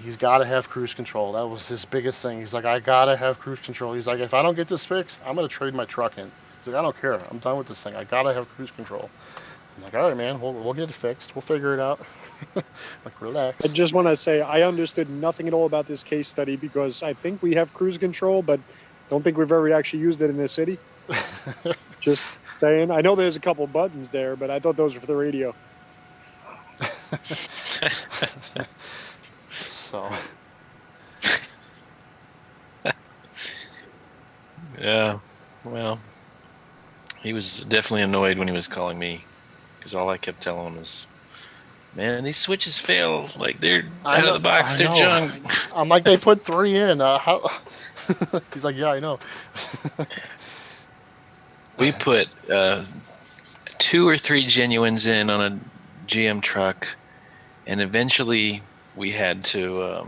He's got to have cruise control. That was his biggest thing. He's like, I gotta have cruise control. He's like, if I don't get this fixed, I'm gonna trade my truck in. He's like, I don't care. I'm done with this thing. I gotta have cruise control. I'm like, all right, man. We'll get it fixed. We'll figure it out. Like, relax.
I just want to say I understood nothing at all about this case study, because I think we have cruise control, but don't think we've ever actually used it in this city. Just saying. I know there's a couple buttons there, but I thought those were for the radio.
So.
Yeah. Well, he was definitely annoyed when he was calling me, because all I kept telling him is, man, these switches fail. Like, they're out of the box. They're junk.
I'm like, they put 3 in. How? He's like, yeah, I know.
We put 2 or 3 genuines in on a GM truck, and eventually we had to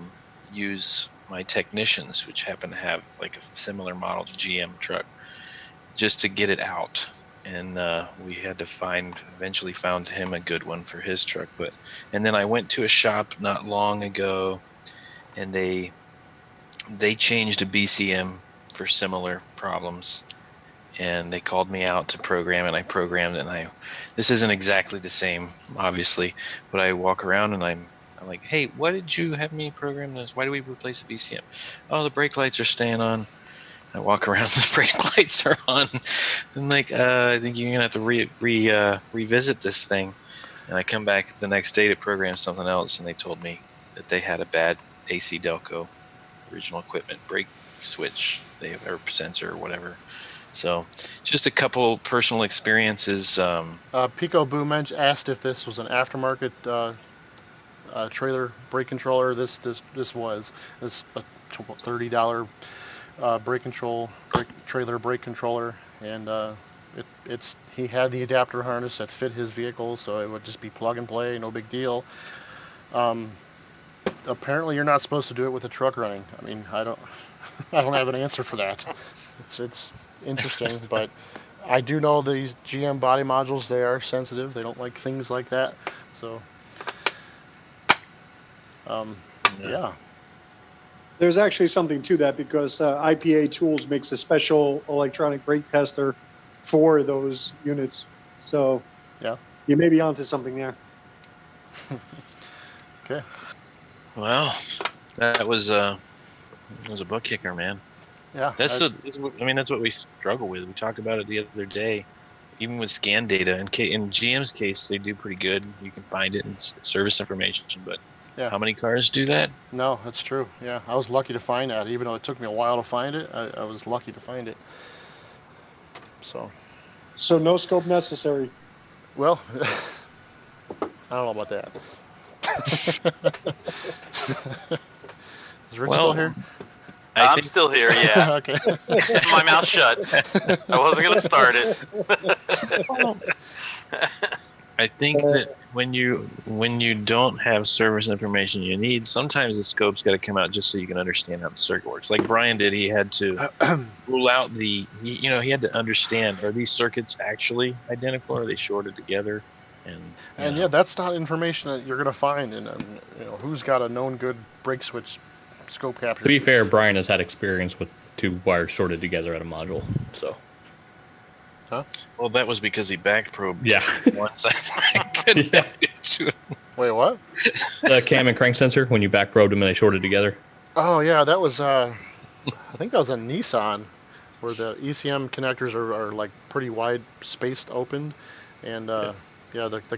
use my technicians, which happen to have like a similar model GM truck, just to get it out. And we had to eventually found him a good one for his truck. And then I went to a shop not long ago, and they changed a BCM for similar problems, and they called me out to program, and I programmed it. And this isn't exactly the same, obviously, but I walk around and I'm like, hey, why did you have me program this? Why do we replace the BCM? Oh, the brake lights are staying on. I walk around, the brake lights are on. I'm like, I think you're gonna have to revisit this thing. And I come back the next day to program something else, and they told me that they had a bad AC Delco original equipment brake switch, or sensor or whatever. So just a couple personal experiences.
Pico Boo asked if this was an aftermarket trailer brake controller. This was a $30 trailer brake controller, and he had the adapter harness that fit his vehicle, so it would just be plug and play, no big deal. Apparently, you're not supposed to do it with a truck running. I mean, I don't have an answer for that. It's interesting, but I do know these GM body modules, they are sensitive. They don't like things like that. So, yeah.
There's actually something to that because IPA Tools makes a special electronic brake tester for those units. So
yeah,
you may be onto something there.
Okay.
Well, that was a butt kicker, man.
Yeah.
That's what we struggle with. We talked about it the other day. Even with scan data, in GM's case, they do pretty good. You can find it in service information, but how many cars do that?
No, that's true. Yeah, I was lucky to find that. Even though it took me a while to find it, I was lucky to find it. So
no scope necessary.
Well, I don't know about that. Is Rick still here?
I'm still here, yeah.
Okay.
My mouth shut. I wasn't going to start it.
I think that when you don't have service information you need, sometimes the scope's got to come out just so you can understand how the circuit works. Like Brian did, he had to rule out he had to understand, are these circuits actually identical? Or are they shorted together? And
yeah, that's not information that you're going to find in who's got a known good brake switch scope capture.
To be fair, Brian has had experience with 2 wires shorted together at a module, so.
Huh?
Well, that was because he back probed.
Yeah.
One side.
Wait, what?
The cam and crank sensor, when you back probed them and they shorted together.
Oh yeah, that was. I think that was a Nissan, where the ECM connectors are like pretty wide spaced open, and the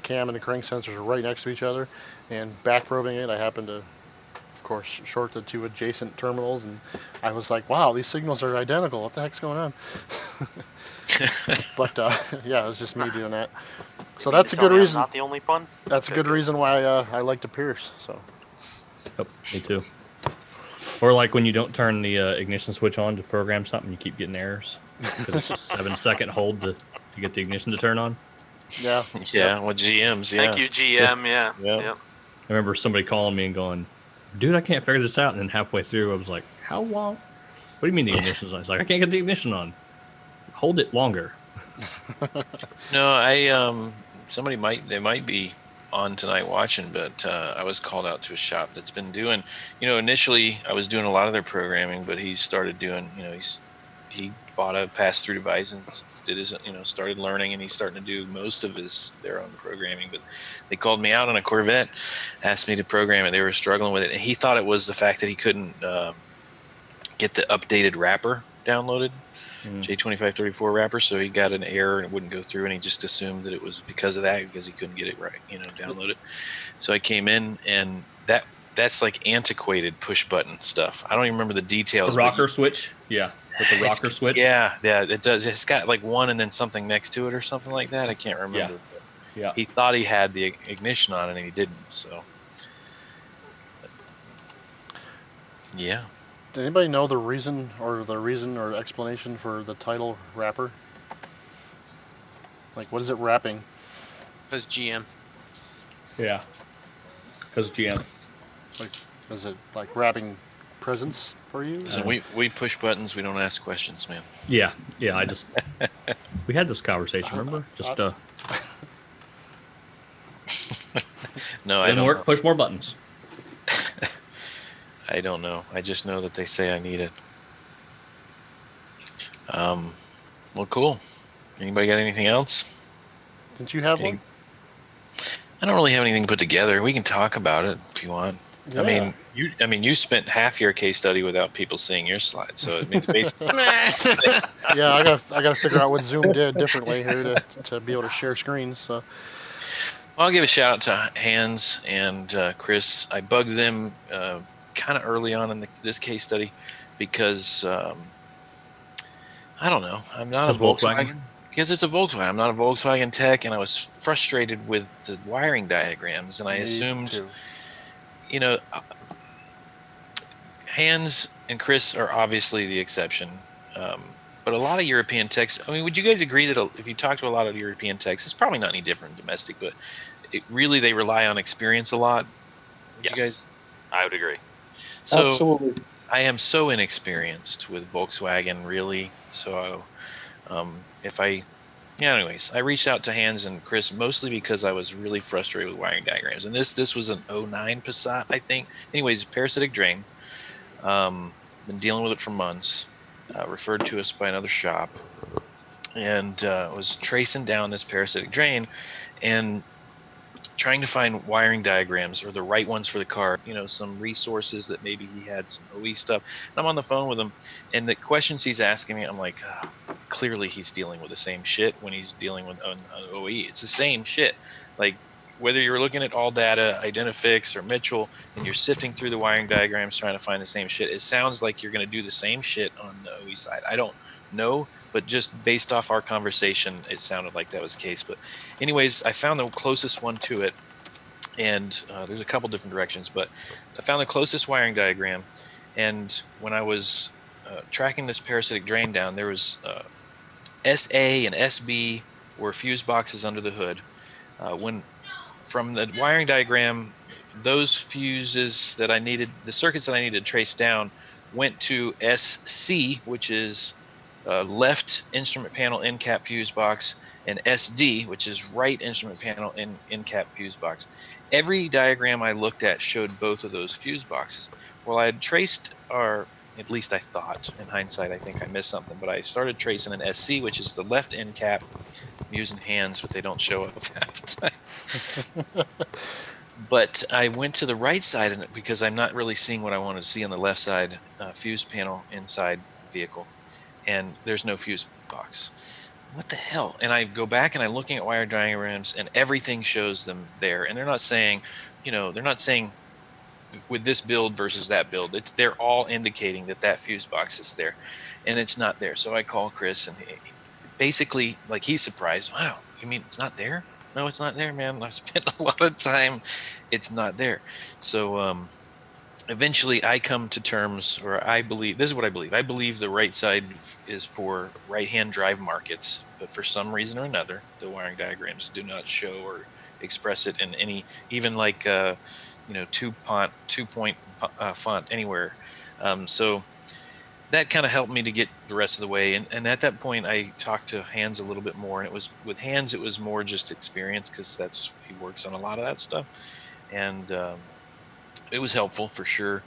cam and the crank sensors are right next to each other. And back probing it, I happened to, of course, short the 2 adjacent terminals, and I was like, wow, these signals are identical. What the heck's going on? But yeah, it was just me doing that. So that's a good reason.
I'm not the only one.
That's a good reason why I like to pierce. So.
Yep, me too. Or like when you don't turn the ignition switch on to program something, you keep getting errors because it's a 7-second hold to get the ignition to turn on.
Yeah.
Yeah, with GMs. Yeah.
Thank you, GM. Yeah.
Yep.
I remember somebody calling me and going, "Dude, I can't figure this out." And then halfway through, I was like, "How long? What do you mean the ignition's on?" It's like, "I can't get the ignition on. Hold it longer."
No, somebody might be on tonight watching, but I was called out to a shop that's been doing, initially I was doing a lot of their programming, but he started doing, he bought a pass-through device and did his, started learning, and he's starting to do most of their own programming. But they called me out on a Corvette, asked me to program it. They were struggling with it, and he thought it was the fact that he couldn't get the updated wrapper downloaded. J2534 wrapper, so he got an error and it wouldn't go through, and he just assumed that it was because of that, because he couldn't get it right, download it. So I came in, and that's like antiquated push button stuff. I don't even remember the details.
The rocker switch, yeah, with the rocker switch.
Yeah, it does. It's got like one and then something next to it or something like that. I can't remember.
Yeah.
He thought he had the ignition on it, and he didn't. So, yeah.
Did anybody know the reason or explanation for the title wrapper? Like, what is it wrapping?
Because GM.
Yeah. Because GM.
Like, is it like wrapping presents for you?
So we push buttons. We don't ask questions, man.
Yeah. I just we had this conversation. Remember? Just
no, I don't
work. Push more buttons.
I don't know. I just know that they say I need it. Well, cool. Anybody got anything else?
Didn't you have one?
I don't really have anything put together. We can talk about it if you want.
Yeah.
I mean, you spent half your case study without people seeing your slides, so it means basically.
Yeah, I gotta figure out what Zoom did differently here to be able to share screens. So.
Well, I'll give a shout out to Hans and Chris. I bugged them kind of early on in this case study because I don't know. I'm not a Volkswagen. Because it's a Volkswagen. I'm not a Volkswagen tech, and I was frustrated with the wiring diagrams, and I assumed, Hans and Chris are obviously the exception. But a lot of European techs, I mean, would you guys agree that if you talk to a lot of European techs, it's probably not any different in domestic, but they rely on experience a lot? Would you guys?
I would agree.
So
Absolutely.
I am so inexperienced with Volkswagen, really. So anyways, I reached out to Hans and Chris mostly because I was really frustrated with wiring diagrams. And this was an 09 Passat, I think. Anyways, parasitic drain. Been dealing with it for months. Referred to us by another shop, and was tracing down this parasitic drain and trying to find wiring diagrams or the right ones for the car, some resources that maybe he had, some OE stuff. And I'm on the phone with him, and the questions he's asking me, I'm like, clearly he's dealing with the same shit when he's dealing with an OE. It's the same shit. Like, whether you're looking at All Data, Identifix, or Mitchell, and you're sifting through the wiring diagrams trying to find the same shit, it sounds like you're going to do the same shit on the OE side. I don't know, but just based off our conversation, it sounded like that was the case. But anyways, I found the closest one to it, and there's a couple different directions, but I found the closest wiring diagram. And when I was tracking this parasitic drain down, there was SA and SB were fuse boxes under the hood. When from the wiring diagram, those fuses that I needed, the circuits that I needed to trace down, went to SC, which is left instrument panel end cap fuse box, and SD, which is right instrument panel end cap fuse box. Every diagram I looked at showed both of those fuse boxes. Well, I had traced, or at least I thought, in hindsight, I think I missed something, but I started tracing an SC, which is the left end cap. I'm using hands, but they don't show up half the time. But I went to the right side of it because I'm not really seeing what I wanted to see on the left side fuse panel inside the vehicle, and there's no fuse box. What the hell? And I go back and I'm looking at wire diagrams, and everything shows them there. And they're not saying, with this build versus that build. They're all indicating that fuse box is there, and it's not there. So I call Chris, and basically, like, he's surprised. Wow, you mean it's not there? No, it's not there, man. I've spent a lot of time. It's not there. So eventually I come to terms, or I believe, this is what I believe. I believe the right side is for right-hand drive markets, but for some reason or another, the wiring diagrams do not show or express it in any, even like, 2-point font anywhere. So that kind of helped me to get the rest of the way. And at that point, I talked to Hans a little bit more. And it was with Hans, it was more just experience, because he works on a lot of that stuff. And it was helpful for sure.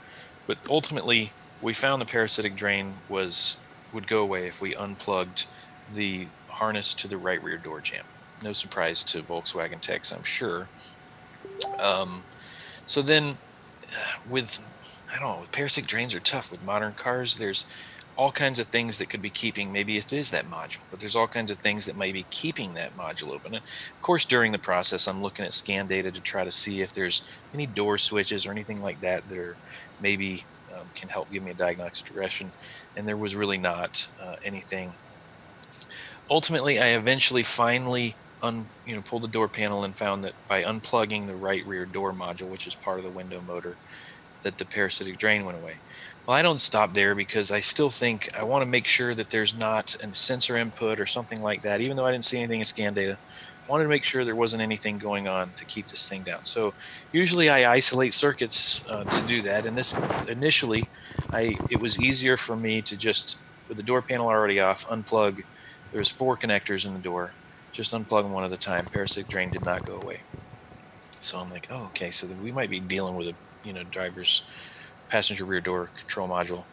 But ultimately, we found the parasitic drain would go away if we unplugged the harness to the right rear door jamb. No surprise to Volkswagen techs, I'm sure. So then with parasitic drains are tough. With modern cars, there's all kinds of things that could be keeping, maybe it is that module, but there's all kinds of things that may be keeping that module open. And of course, during the process, I'm looking at scan data to try to see if there's any door switches or anything like that that are maybe can help give me a diagnostic direction. And there was really not anything. Ultimately, I eventually finally pulled the door panel and found that by unplugging the right rear door module, which is part of the window motor, that the parasitic drain went away. Well, I don't stop there, because I still think I want to make sure that there's not a sensor input or something like that. Even though I didn't see anything in scan data, I wanted to make sure there wasn't anything going on to keep this thing down. So usually I isolate circuits to do that. And this initially, it was easier for me to just, with the door panel already off, unplug. There's 4 connectors in the door. Just unplug them one at a time. Parasitic drain did not go away. So I'm like, oh, okay, so we might be dealing with a driver's passenger rear door control module.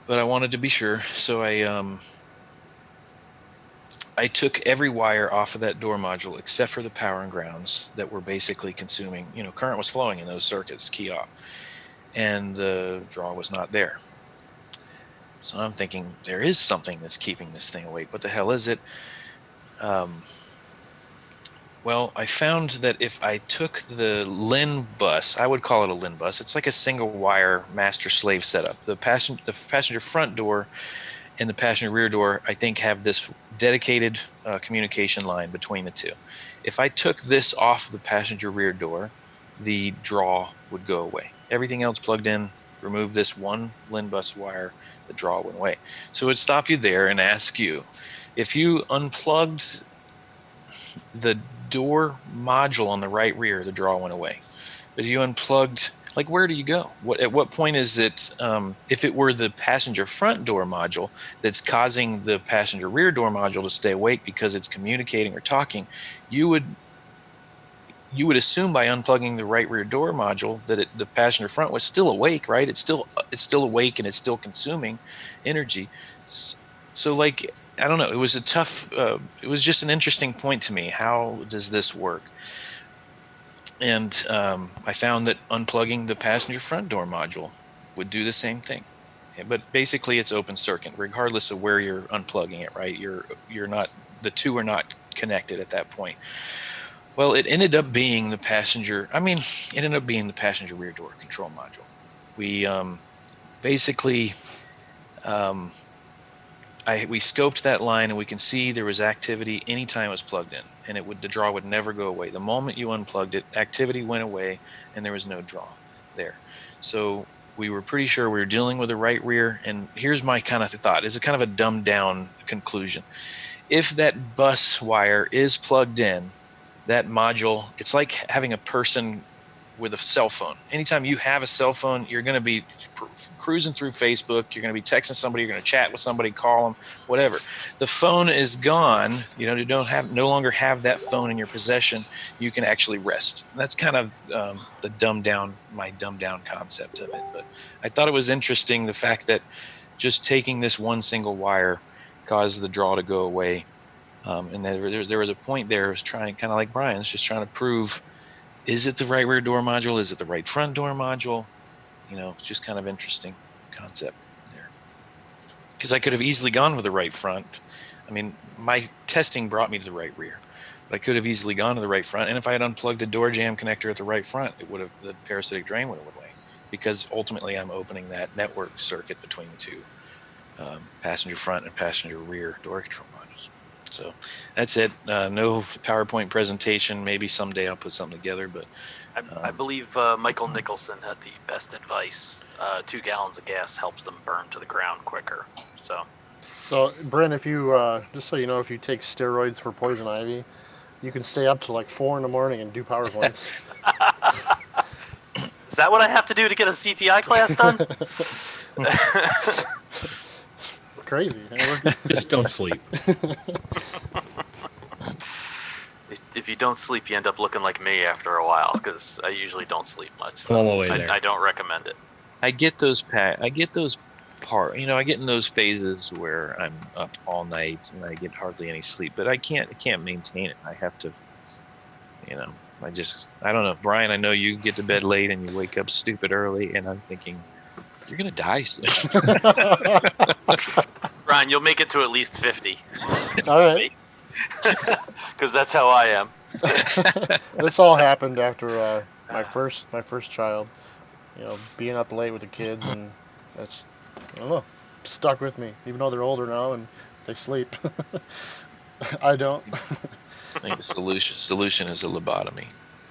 But I wanted to be sure, so I took every wire off of that door module except for the power and grounds that were basically consuming, current was flowing in those circuits, key off, and the draw was not there. So I'm thinking, there is something that's keeping this thing awake. What the hell is it? Well, I found that if I took the LIN bus, I would call it a LIN bus. It's like a single wire master-slave setup. The passenger front door and the passenger rear door, I think, have this dedicated communication line between the two. If I took this off the passenger rear door, the draw would go away. Everything else plugged in, remove this one LIN bus wire, the draw went away. So it would stop you there and ask you, if you unplugged the door module on the right rear, the draw went away. But you unplugged, like, where do you go? At what point is it, if it were the passenger front door module that's causing the passenger rear door module to stay awake because it's communicating or talking, you would assume by unplugging the right rear door module that the passenger front was still awake, right? It's still awake and it's still consuming energy. So like, I don't know, it was a tough, it was just an interesting point to me. How does this work? And I found that unplugging the passenger front door module would do the same thing. But basically it's open circuit, regardless of where you're unplugging it, right? You're not, the two are not connected at that point. Well, it ended up being the passenger rear door control module. We basically, we scoped that line and we can see there was activity anytime it was plugged in, and the draw would never go away. The moment you unplugged it, activity went away and there was no draw there. So we were pretty sure we were dealing with the right rear. And here's my kind of thought. It's a kind of a dumbed down conclusion. If that bus wire is plugged in, that module, it's like having a person with a cell phone. Anytime you have a cell phone, you're going to be cruising through Facebook. You're going to be texting somebody. You're going to chat with somebody, call them, whatever. The phone is gone. You no longer have that phone in your possession. You can actually rest. And that's kind of my dumbed down concept of it. But I thought it was interesting, the fact that just taking this one single wire caused the draw to go away. And there was a point there, I was trying, kind of like Brian's, just trying to prove, is it the right rear door module? Is it the right front door module? It's just kind of interesting concept there. Because I could have easily gone with the right front. I mean, my testing brought me to the right rear, but I could have easily gone to the right front. And if I had unplugged the door jamb connector at the right front, the parasitic drain would have went away, because ultimately I'm opening that network circuit between the two passenger front and passenger rear door control modules. So that's it. No PowerPoint presentation. Maybe someday I'll put something together, but
I believe Michael Nicholson had the best advice. 2 gallons of gas helps them burn to the ground quicker. So
Brent, if you just so you know, if you take steroids for poison ivy, you can stay up till like 4 in the morning and do PowerPoints.
Is that what I have to do to get a CTI class done?
Crazy.
Just don't sleep.
If you don't sleep, you end up looking like me after a while, because I usually don't sleep much.
So I'm all the way there.
I don't recommend it.
I get those I get in those phases where I'm up all night and I get hardly any sleep, but I can't maintain it. I have to, I don't know. Brian, I know you get to bed late and you wake up stupid early, and I'm thinking, you're going to die soon.
Brian, you'll make it to at least 50.
All right.
Because that's how I am.
This all happened after my first child. Being up late with the kids, and that's, I don't know, stuck with me. Even though they're older now and they sleep, I don't.
I think the solution is a lobotomy,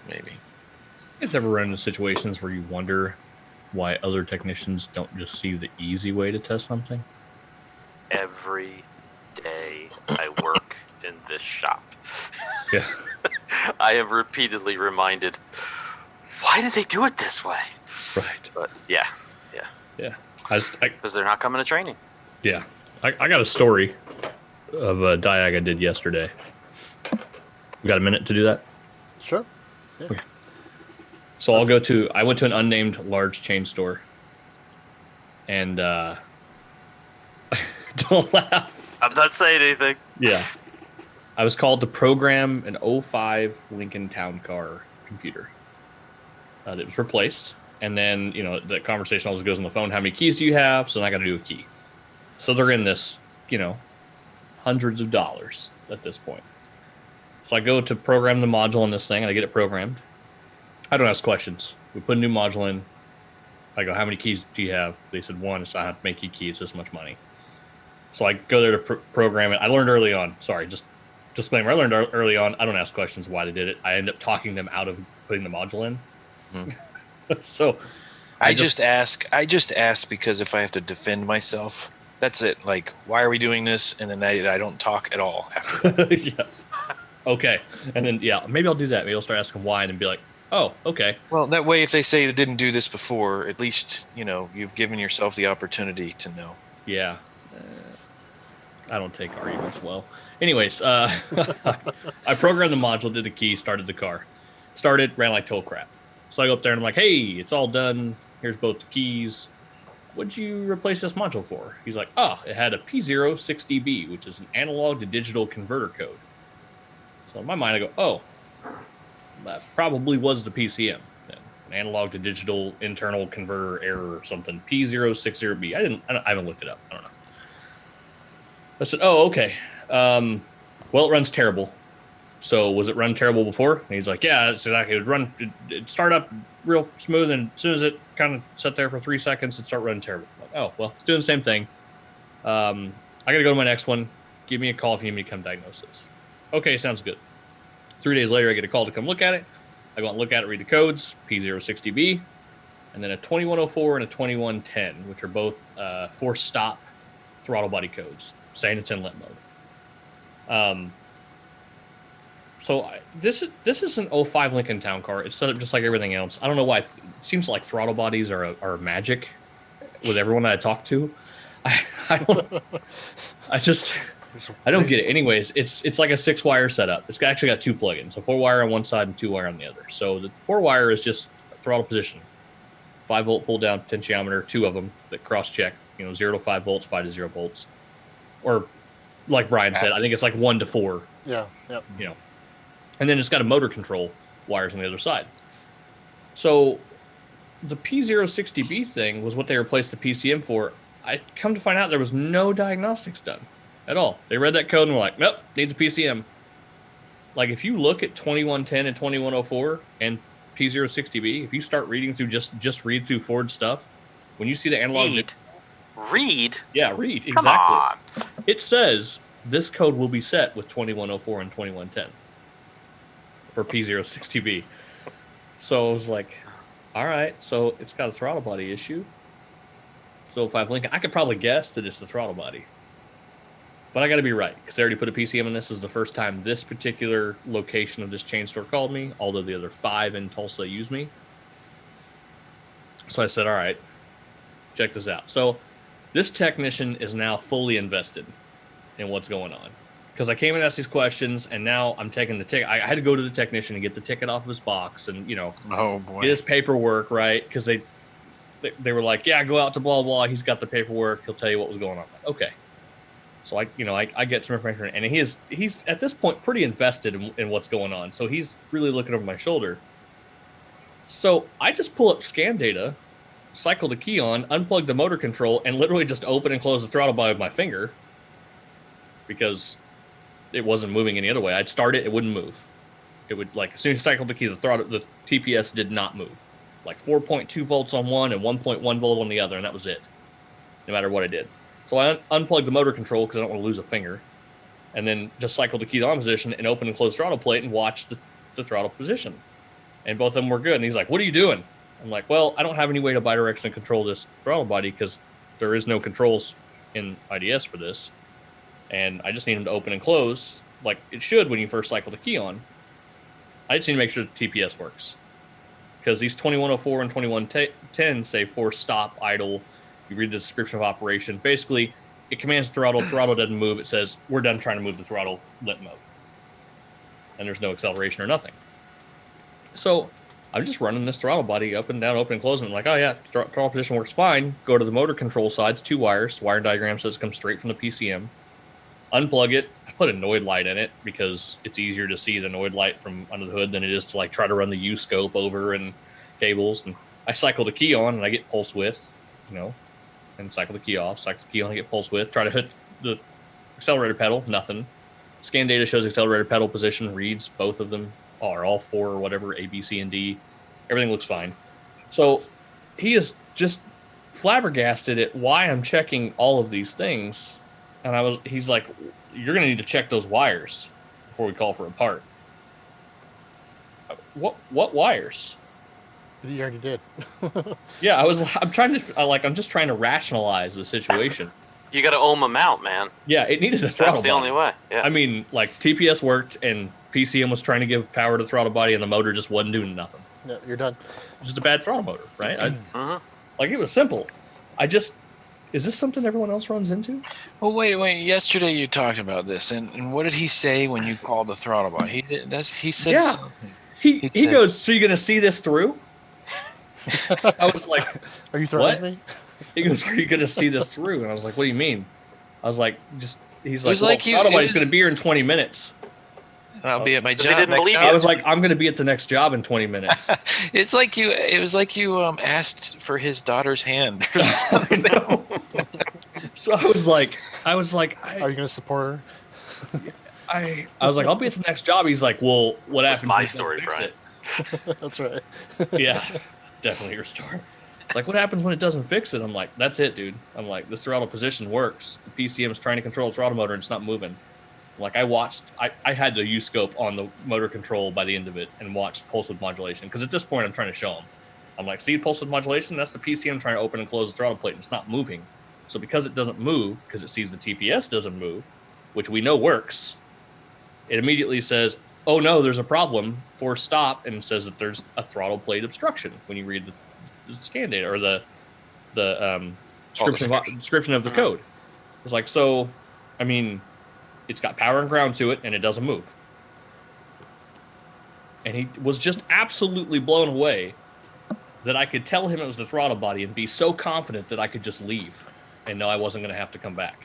maybe.
You guys ever run into situations where you wonder why other technicians don't just see the easy way to test something?
Every day I work in this shop.
Yeah.
I am repeatedly reminded, why did they do it this way?
Right.
But yeah.
Because
they're not coming to training.
Yeah. I got a story of a diag I did yesterday. We got a minute to do that?
Sure. Yeah.
Okay. So I went to an unnamed large chain store, and don't laugh.
I'm not saying anything.
Yeah. I was called to program an 05 Lincoln Town Car computer that was replaced. And then, the conversation always goes on the phone. How many keys do you have? So then I got to do a key. So they're in this, hundreds of dollars at this point. So I go to program the module in this thing, and I get it programmed. I don't ask questions. We put a new module in. I go, how many keys do you have? They said 1, so I have to make you keys, this much money. So I go there to program it. I learned early on, just disclaimer, I learned early on, I don't ask questions why they did it. I end up talking them out of putting the module in.
Mm-hmm.
So
I just ask because if I have to defend myself, that's it. Like, why are we doing this? And then I don't talk at all after that.
Yeah. Okay. And then, yeah, maybe I'll do that. Maybe I'll start asking why and then be like, oh, okay.
Well, that way, if they say they didn't do this before, at least, you've given yourself the opportunity to know.
Yeah. I don't take arguments well. Anyways, I programmed the module, did the key, started the car. Started, ran like total crap. So I go up there and I'm like, hey, it's all done. Here's both the keys. What'd you replace this module for? He's like, oh, it had a P06DB, which is an analog to digital converter code. So in my mind, I go, oh, that probably was the PCM. An analog to digital internal converter error or something. P060B. I haven't looked it up. I don't know. I said, oh, okay. Well, it runs terrible. So was it run terrible before? And he's like, yeah, it's exactly. It'd start up real smooth, and as soon as it kind of sat there for 3 seconds, it'd start running terrible. I'm like, oh, well, it's doing the same thing. I got to go to my next one. Give me a call if you need me to come diagnose this. Okay, sounds good. 3 days later, I get a call to come look at it. I go and look at it, read the codes, P060B, and then a 2104 and a 2110, which are both force stop throttle body codes, saying it's in limp mode. So this is an 05 Lincoln Town Car. It's set up just like everything else. I don't know why. It seems like throttle bodies are magic with everyone I talk to. I don't get it. Anyways, it's like a 6-wire setup. It's actually got 2 plugins, a 4-wire on one side and 2-wire on the other. So the 4-wire is just throttle position, 5-volt pull down potentiometer, 2 of them that cross check. 0 to 5 volts, 5 to 0 volts, or like Brian said, I think it's like 1 to 4.
Yeah. Yep.
And then it's got a motor control wires on the other side. So the P060B thing was what they replaced the PCM for. I come to find out there was no diagnostics done at all. They read that code and were like, nope, needs a PCM. Like if you look at 2110 and 2104 and P060B, if you start reading through just read through Ford stuff, when you see the analog
read.
Yeah, read.
Come
Exactly.
on.
It says this code will be set with 2104 and 2110 for P060B. So I was like, all right, so it's got a throttle body issue. So if I've Lincoln, I could probably guess that it's the throttle body. But I got to be right, because they already put a PCM in this. This is the first time this particular location of this chain store called me, although the other 5 in Tulsa use me. So I said, all right, check this out. So this technician is now fully invested in what's going on. Because I came and asked these questions, and now I'm taking the ticket. I had to go to the technician and get the ticket off of his box and,
Oh, boy.
get his paperwork, right? Because they were like, yeah, go out to blah, blah. He's got the paperwork. He'll tell you what was going on. Like, okay. So I get some information, and he's at this point pretty invested in what's going on. So he's really looking over my shoulder. So I just pull up scan data, cycle the key on, unplug the motor control, and literally just open and close the throttle body with my finger because it wasn't moving any other way. I'd start it, it wouldn't move. It would, like, as soon as you cycled the key, the TPS did not move. Like 4.2 volts on one and 1.1 volt on the other, and that was it, no matter what I did. So I unplugged the motor control because I don't want to lose a finger, and then just cycled the key to on position and open and close throttle plate and watch the throttle position. And both of them were good. And he's like, what are you doing? I'm like, well, I don't have any way to bidirectionally control this throttle body because there is no controls in IDS for this. And I just need them to open and close like it should when you first cycle the key on. I just need to make sure the TPS works. Because these 2104 and 2110 say force stop, idle. You read the description of operation. Basically, it commands throttle. Throttle doesn't move. It says, we're done trying to move the throttle, limp mode. And there's no acceleration or nothing. So I'm just running this throttle body up and down, open and closing. I'm like, oh yeah, throttle position works fine. Go to the motor control sides, 2 wires. Wire diagram says it comes straight from the PCM. Unplug it. I put a Noid light in it because it's easier to see the Noid light from under the hood than it is to like try to run the U scope over and cables. And I cycle the key on and I get pulse width, and cycle the key off, cycle the key on, I get pulse width, try to hit the accelerator pedal, nothing. Scan data shows accelerator pedal position, reads both of them, or all 4 or whatever, A, B, C, and D. Everything looks fine. So he is just flabbergasted at why I'm checking all of these things. And he's like, you're going to need to check those wires before we call for a part. What wires?
You already did.
Yeah, I'm just trying to rationalize the situation.
You got to ohm them out, man.
Yeah, it needed a throttle
That's the
body.
only way. Yeah.
I mean, like TPS worked and PCM was trying to give power to the throttle body and the motor just wasn't doing nothing.
Yeah, you're done.
Just a bad throttle motor, right?
Uh-huh.
Like it was simple. Is this something everyone else runs into?
Well, wait. Yesterday you talked about this, and what did he say when you called the throttle body? He said something.
He goes, "So you're gonna see this through?" I was like,
"Are you threatening me?"
He goes, "Are you gonna see this through?" And I was like, "What do you mean?" I was like, he's like,
like
throttle body's gonna be here in 20 minutes.
I'll be at my job.
Didn't believe
I was like, I'm going to be at the next job in 20 minutes.
It was like you asked for his daughter's hand.
No. So I was like,
are you going to support her?
I was like, I'll be at the next job. He's like, well, what happened?
My story, Brian.
That's right.
Yeah, definitely your story. Like, what happens when it doesn't fix it? I'm like, that's it, dude. I'm like, this throttle position works. The PCM is trying to control the throttle motor and it's not moving. Like I had the U-scope on the motor control by the end of it and watched pulse width modulation. Because at this point, I'm trying to show him. I'm like, see pulse width modulation? That's the PCM trying to open and close the throttle plate and it's not moving. So because it doesn't move, because it sees the TPS doesn't move, which we know works, it immediately says, oh no, there's a problem, force stop, and says that there's a throttle plate obstruction when you read the scan data or the description of the code. It's like, so, I mean, it's got power and ground to it, and it doesn't move. And he was just absolutely blown away that I could tell him it was the throttle body and be so confident that I could just leave and know I wasn't going to have to come back.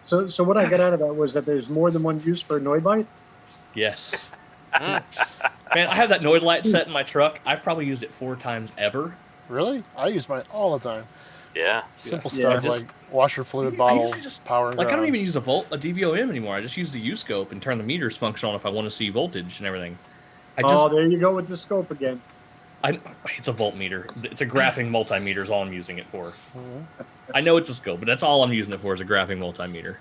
So what I got out of that was that there's more than one use for a Noid light?
Yes. Man, I have that Noid light set in my truck. I've probably used it 4 times ever.
Really? I use mine all the time.
Yeah.
Simple stuff like washer fluid bottle, power and ground.
I don't even use a DVOM anymore. I just use the U-scope and turn the meters function on if I want to see voltage and everything.
There you go with the scope again.
It's a voltmeter. It's a graphing multimeter is all I'm using it for. Mm-hmm. I know it's a scope, but that's all I'm using it for is a graphing multimeter.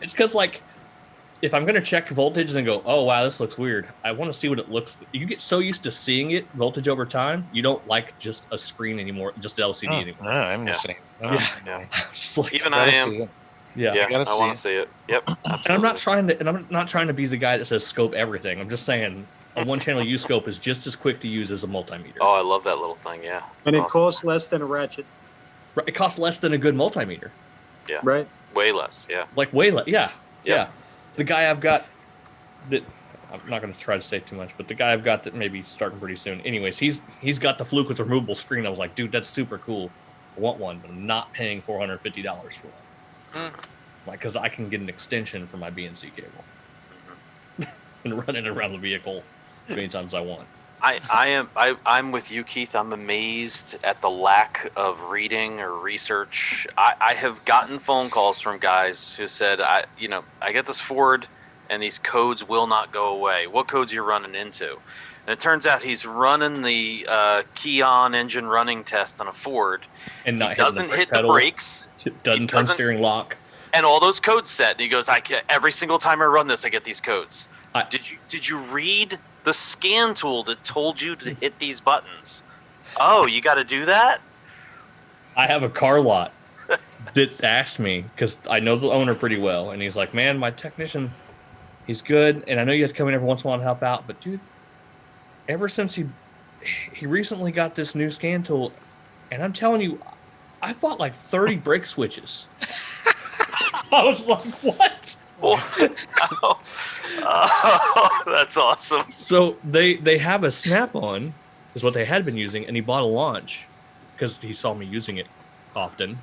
It's because, like, if I'm going to check voltage and then go, oh, wow, this looks weird, I want to see what it looks like. You get so used to seeing it, voltage over time, you don't like just a screen anymore, just an LCD anymore.
No, I'm the same.
Just like,
even I am.
Yeah,
I want to see it. Yep.
And I'm not trying to be the guy that says scope everything. I'm just saying a one-channel U-scope is just as quick to use as a multimeter.
Oh, I love that little thing. Yeah.
And it costs less than a ratchet.
Right, it costs less than a good multimeter.
Yeah.
Right.
Way less. Yeah.
Like way less. Yeah. The guy I've got that I'm not going to try to say too much, but the guy I've got that may be starting pretty soon. Anyways, he's got the Fluke with removable screen. I was like, dude, that's super cool. I want one, but I'm not paying $450 for one. Like, because I can get an extension for my BNC cable and run it around the vehicle as many times as I want.
I'm with you, Keith. I'm amazed at the lack of reading or research. I have gotten phone calls from guys who said, I get this Ford and these codes will not go away. What codes are you running into? And it turns out he's running the key-on engine running test on a Ford. And he doesn't hit the brakes.
Doesn't turn steering lock.
And all those codes set. And he goes, every single time I run this, I get these codes. Did you read the scan tool that told you to hit these buttons? Oh, you got to do that?
I have a car lot that asked me, because I know the owner pretty well, and he's like, man, my technician, he's good, and I know you have to come in every once in a while and help out, but dude, ever since he recently got this new scan tool, and I'm telling you, I've bought like 30 brake switches. I was like, what?
Oh, that's awesome.
So they have a snap-on, is what they had been using, and he bought a launch because he saw me using it often,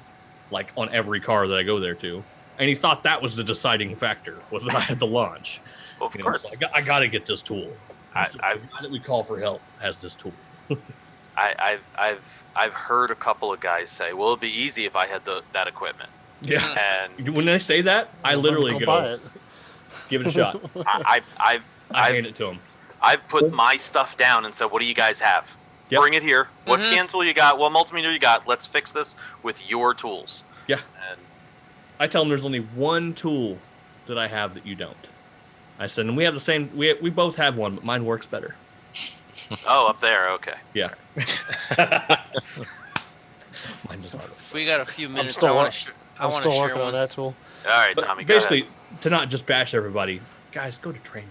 like on every car that I go there to, and he thought that was the deciding factor, was that I had the launch.
Of course.
So I got to get this tool. The guy that we call for help has this tool.
I've heard a couple of guys say, well, it'd be easy if I had that equipment.
Yeah. And when they say that, I literally go, give it a shot.
I
hand it to them.
I've put my stuff down and said, what do you guys have?
Yep.
Bring it here. What scan tool you got? What multimeter you got? Let's fix this with your tools.
Yeah.
And
I tell them there's only one tool that I have that you don't. I said, and we have the same, we both have one, but mine works better.
Oh, up there. Okay.
Yeah. Mine does not work.
We got a few minutes.
still
I want
wor-
to share. I
I'm
want to
still
share
working on
one.
that tool.
All right,
But
Tommy. Go ahead.
basically, to not just bash everybody, guys, go to training.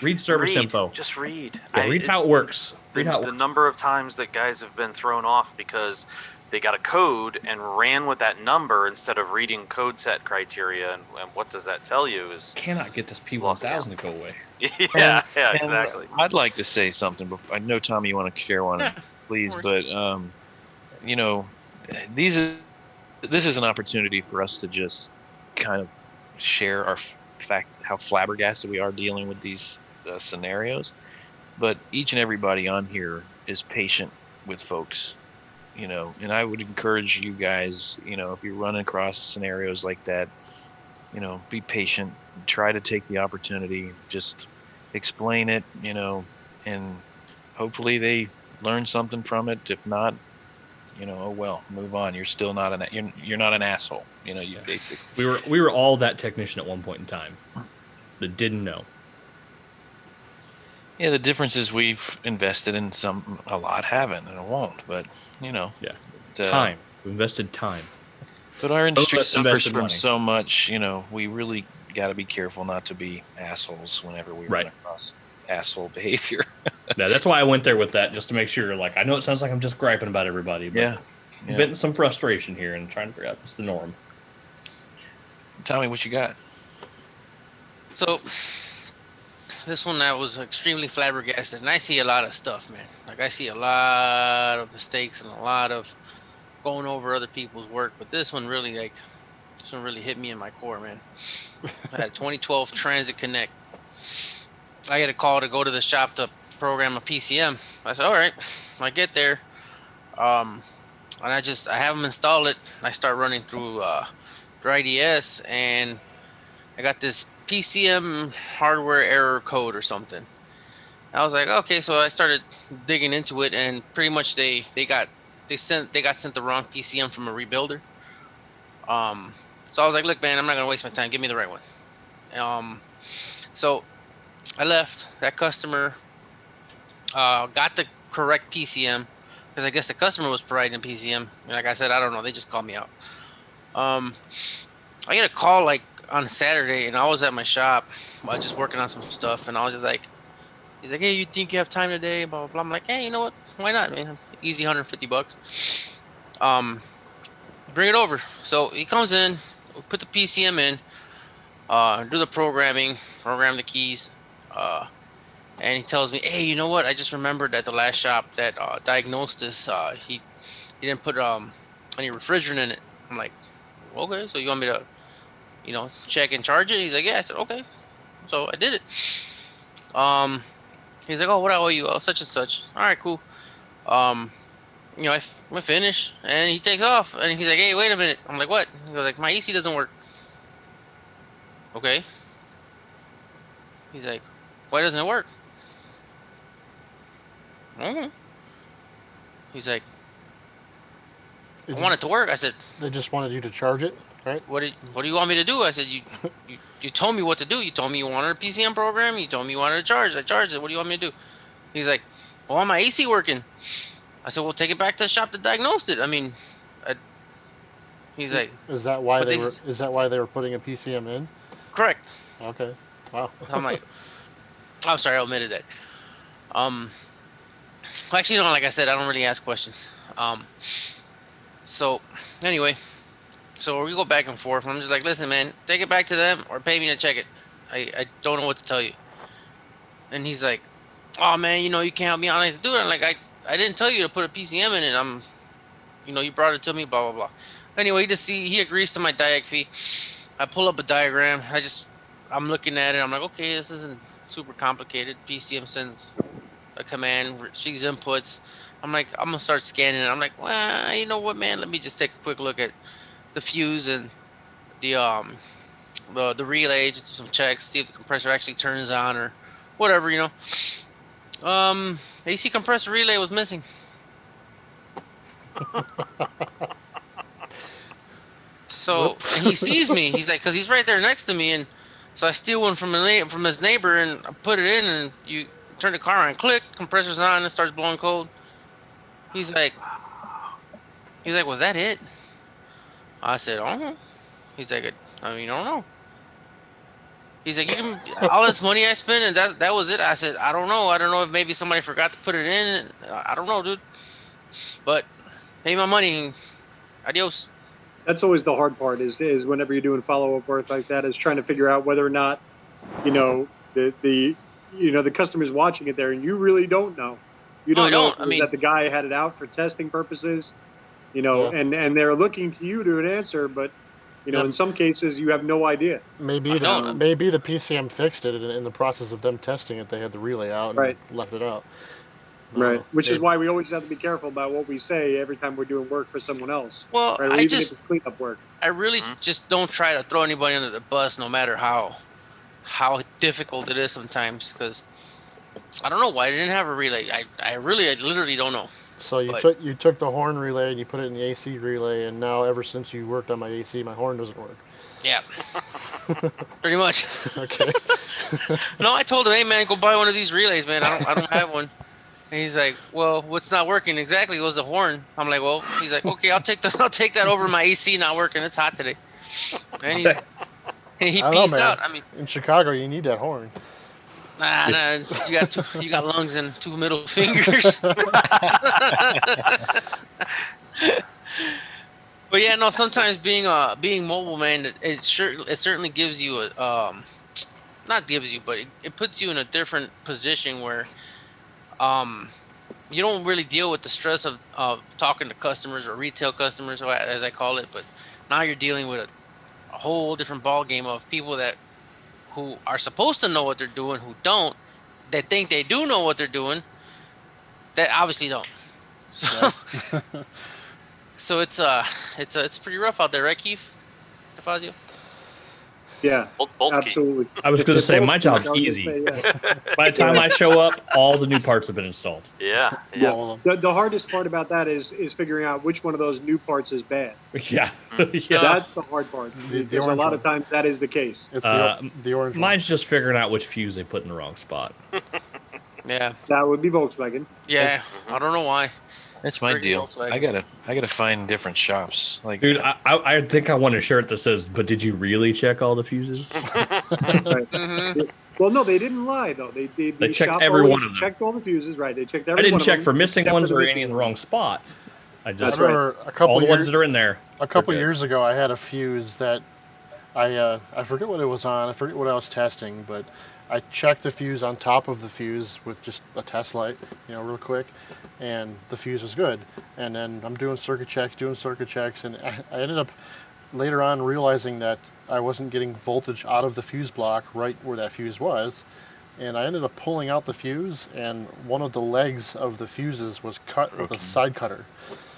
Read service info.
Just read.
Yeah, read how it works. Read how it
The
works.
number of times that guys have been thrown off because they got a code and ran with that number instead of reading code set criteria. And what does that tell you is
Cannot get this
Lost
P1000 to go away.
yeah,
And
exactly.
I'd like to say something before. I know, Tommy, you want to share one,
Yeah,
please,
of
but you know, this is an opportunity for us to just kind of share our fact how flabbergasted we are dealing with these scenarios. But each and everybody on here is patient with folks, and I would encourage you guys, if you run across scenarios like that, be patient, try to take the opportunity, just explain it, and hopefully they learn something from it. If not, oh well, move on. You're still not you're not an asshole. You basically.
We were all that technician at one point in time that didn't know.
Yeah, the difference is we've invested in a lot haven't and it won't, but
Yeah. Time. We invested time.
But our industry
less
suffers
invested
from
money.
so much, we really got to be careful not to be assholes whenever we run across asshole behavior.
Yeah, that's why I went there with that, just to make sure. Like, I know it sounds like I'm just griping about everybody, but
Yeah.
venting some frustration here and trying to figure out what's the norm.
Tell me what you got.
So this one I was extremely flabbergasted, and I see a lot of stuff, man. Like I see a lot of mistakes and a lot of going over other people's work, but this one really hit me in my core, man. I had a 2012 Transit Connect. I get a call to go to the shop to program a PCM. I said, all right. I get there, and I have them install it. I start running through IDS, and I got this PCM hardware error code or something. I was like, okay, so I started digging into it, and pretty much they got sent the wrong PCM from a rebuilder. So I was like, look, man, I'm not gonna waste my time. Give me the right one. So I left. That customer got the correct PCM because I guess the customer was providing a PCM. Like I said, I don't know. They just called me out. I get a call like on a Saturday, and I was at my shop just working on some stuff, and I was just like, he's like, hey, you think you have time today? Blah, blah, blah. I'm like, hey, you know what? Why not, man? Easy $150. Bring it over. So he comes in, we put the PCM in, do the programming, program the keys, and he tells me, hey, you know what? I just remembered at the last shop that Diagnostic, he didn't put any refrigerant in it. I'm like, okay, so you want me to, check and charge it? He's like, yeah. I said, okay. So I did it. He's like, oh, what I owe you? Oh, such and such. All right, cool. I finish, and he takes off, and he's like, hey, wait a minute. I'm like, what? He goes like, my AC doesn't work. Okay. He's like, why doesn't it work? He's like, I want it to work. I said,
They just wanted you to charge it, right?
what do you want me to do? I said, you told me what to do. You told me you wanted a PCM program. You told me you wanted to charge. I charged it. What do you want me to do? He's like, well, my AC working. I said, well, take it back to the shop to diagnose it. I mean, he's like,
Is that why
but
they were putting a PCM in?
correct.
Okay. Wow.
I'm like, I'm sorry, I omitted that. Actually, no, like I said, I don't really ask questions. So anyway, so we go back and forth. I'm just like, listen, man, take it back to them or pay me to check it. I don't know what to tell you. And he's like, oh man, you can't help me out to do it. I'm like, I didn't tell you to put a PCM in it. You brought it to me, blah, blah, blah. Anyway, he agrees to my diag fee. I pull up a diagram. I'm looking at it. I'm like, okay, this isn't super complicated. PCM sends a command, receives inputs. I'm like, I'm gonna start scanning it. I'm like, well, you know what, man? Let me just take a quick look at the fuse and the relay, just do some checks, see if the compressor actually turns on or whatever, AC compressor relay was missing. So and he sees me. He's like, because he's right there next to me, and so I steal one from his neighbor and I put it in, and turn the car on, click, compressor's on, and it starts blowing cold. He's like, was that it? I said, oh. He's like, I mean, I don't know. He's like, you can all this money I spent and that was it. I said, I don't know. I don't know if maybe somebody forgot to put it in. I don't know, dude. But pay my money. Adios.
That's always the hard part is whenever you're doing follow-up work like that is trying to figure out whether or not, the customer's watching it there and you really don't know. You don't know that the guy had it out for testing purposes, and they're looking to you to an answer, but in some cases you have no idea.
Maybe the PCM fixed it, and in the process of them testing it, they had the relay out and left it out.
Right, which is why we always have to be careful about what we say every time we're doing work for someone else.
Well,
right? Even if it's cleanup work.
I really just don't try to throw anybody under the bus, no matter how difficult it is sometimes, because I don't know why I didn't have a relay. I literally don't know.
So you took the horn relay and you put it in the AC relay, and now ever since you worked on my AC, my horn doesn't work.
Yeah, pretty much.
Okay.
No, I told him, hey man, go buy one of these relays, man. I don't have one. And he's like, well, what's not working exactly was the horn. I'm like, well, he's like, okay, I'll take that over my AC not working. It's hot today. And he pieced out. I mean,
in Chicago, you need that horn.
Nah, you got lungs and 2 middle fingers. But yeah, no. Sometimes being mobile, man, it certainly gives you not gives you, but it puts you in a different position where you don't really deal with the stress of talking to customers or retail customers, as I call it. But now you're dealing with a whole different ball game of people who are supposed to know what they're doing, who don't, that think they do know what they're doing, that obviously don't. So, so it's pretty rough out there, right, Keith? DeFazio?
Yeah, absolutely.
I was going to say my job's easy. By the time I show up, all the new parts have been installed.
Yeah.
The hardest part about that is figuring out which one of those new parts is bad.
Yeah.
That's the hard part. Because a lot of times that is the case.
It's the orange.
Mine's just figuring out which fuse they put in the wrong spot.
Yeah.
That would be Volkswagen.
Yeah. I don't know why.
That's my deal. I gotta find different shops. Like,
dude, I think I want a shirt that says, "But did you really check all the fuses?"
Right. Well, no, they didn't lie though. They
checked every one of them.
Checked all the fuses, right? They checked every.
I didn't
one
check
of
for
them,
missing ones or any in the wrong spot. I just
remember
all the ones that are in there.
A couple years ago, I had a fuse that I forget what it was on. I forget what I was testing, but I checked the fuse on top of the fuse with just a test light, real quick, and the fuse was good. And then I'm doing circuit checks, and I ended up later on realizing that I wasn't getting voltage out of the fuse block right where that fuse was. And I ended up pulling out the fuse, and one of the legs of the fuses was cut with a side cutter.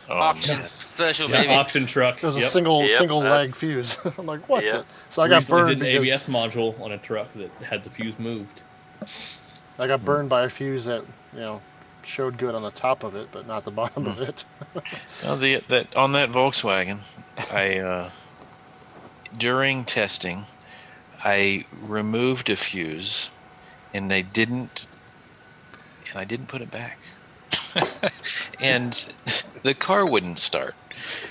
Auction special, baby.
Auction truck.
It was a single leg fuse. I'm like, what? So I got burned.
Did an ABS module on a truck that had the fuse moved.
I got burned by a fuse that showed good on the top of it, but not the bottom of it.
on that Volkswagen, I during testing, I removed a fuse, and I didn't put it back. And the car wouldn't start,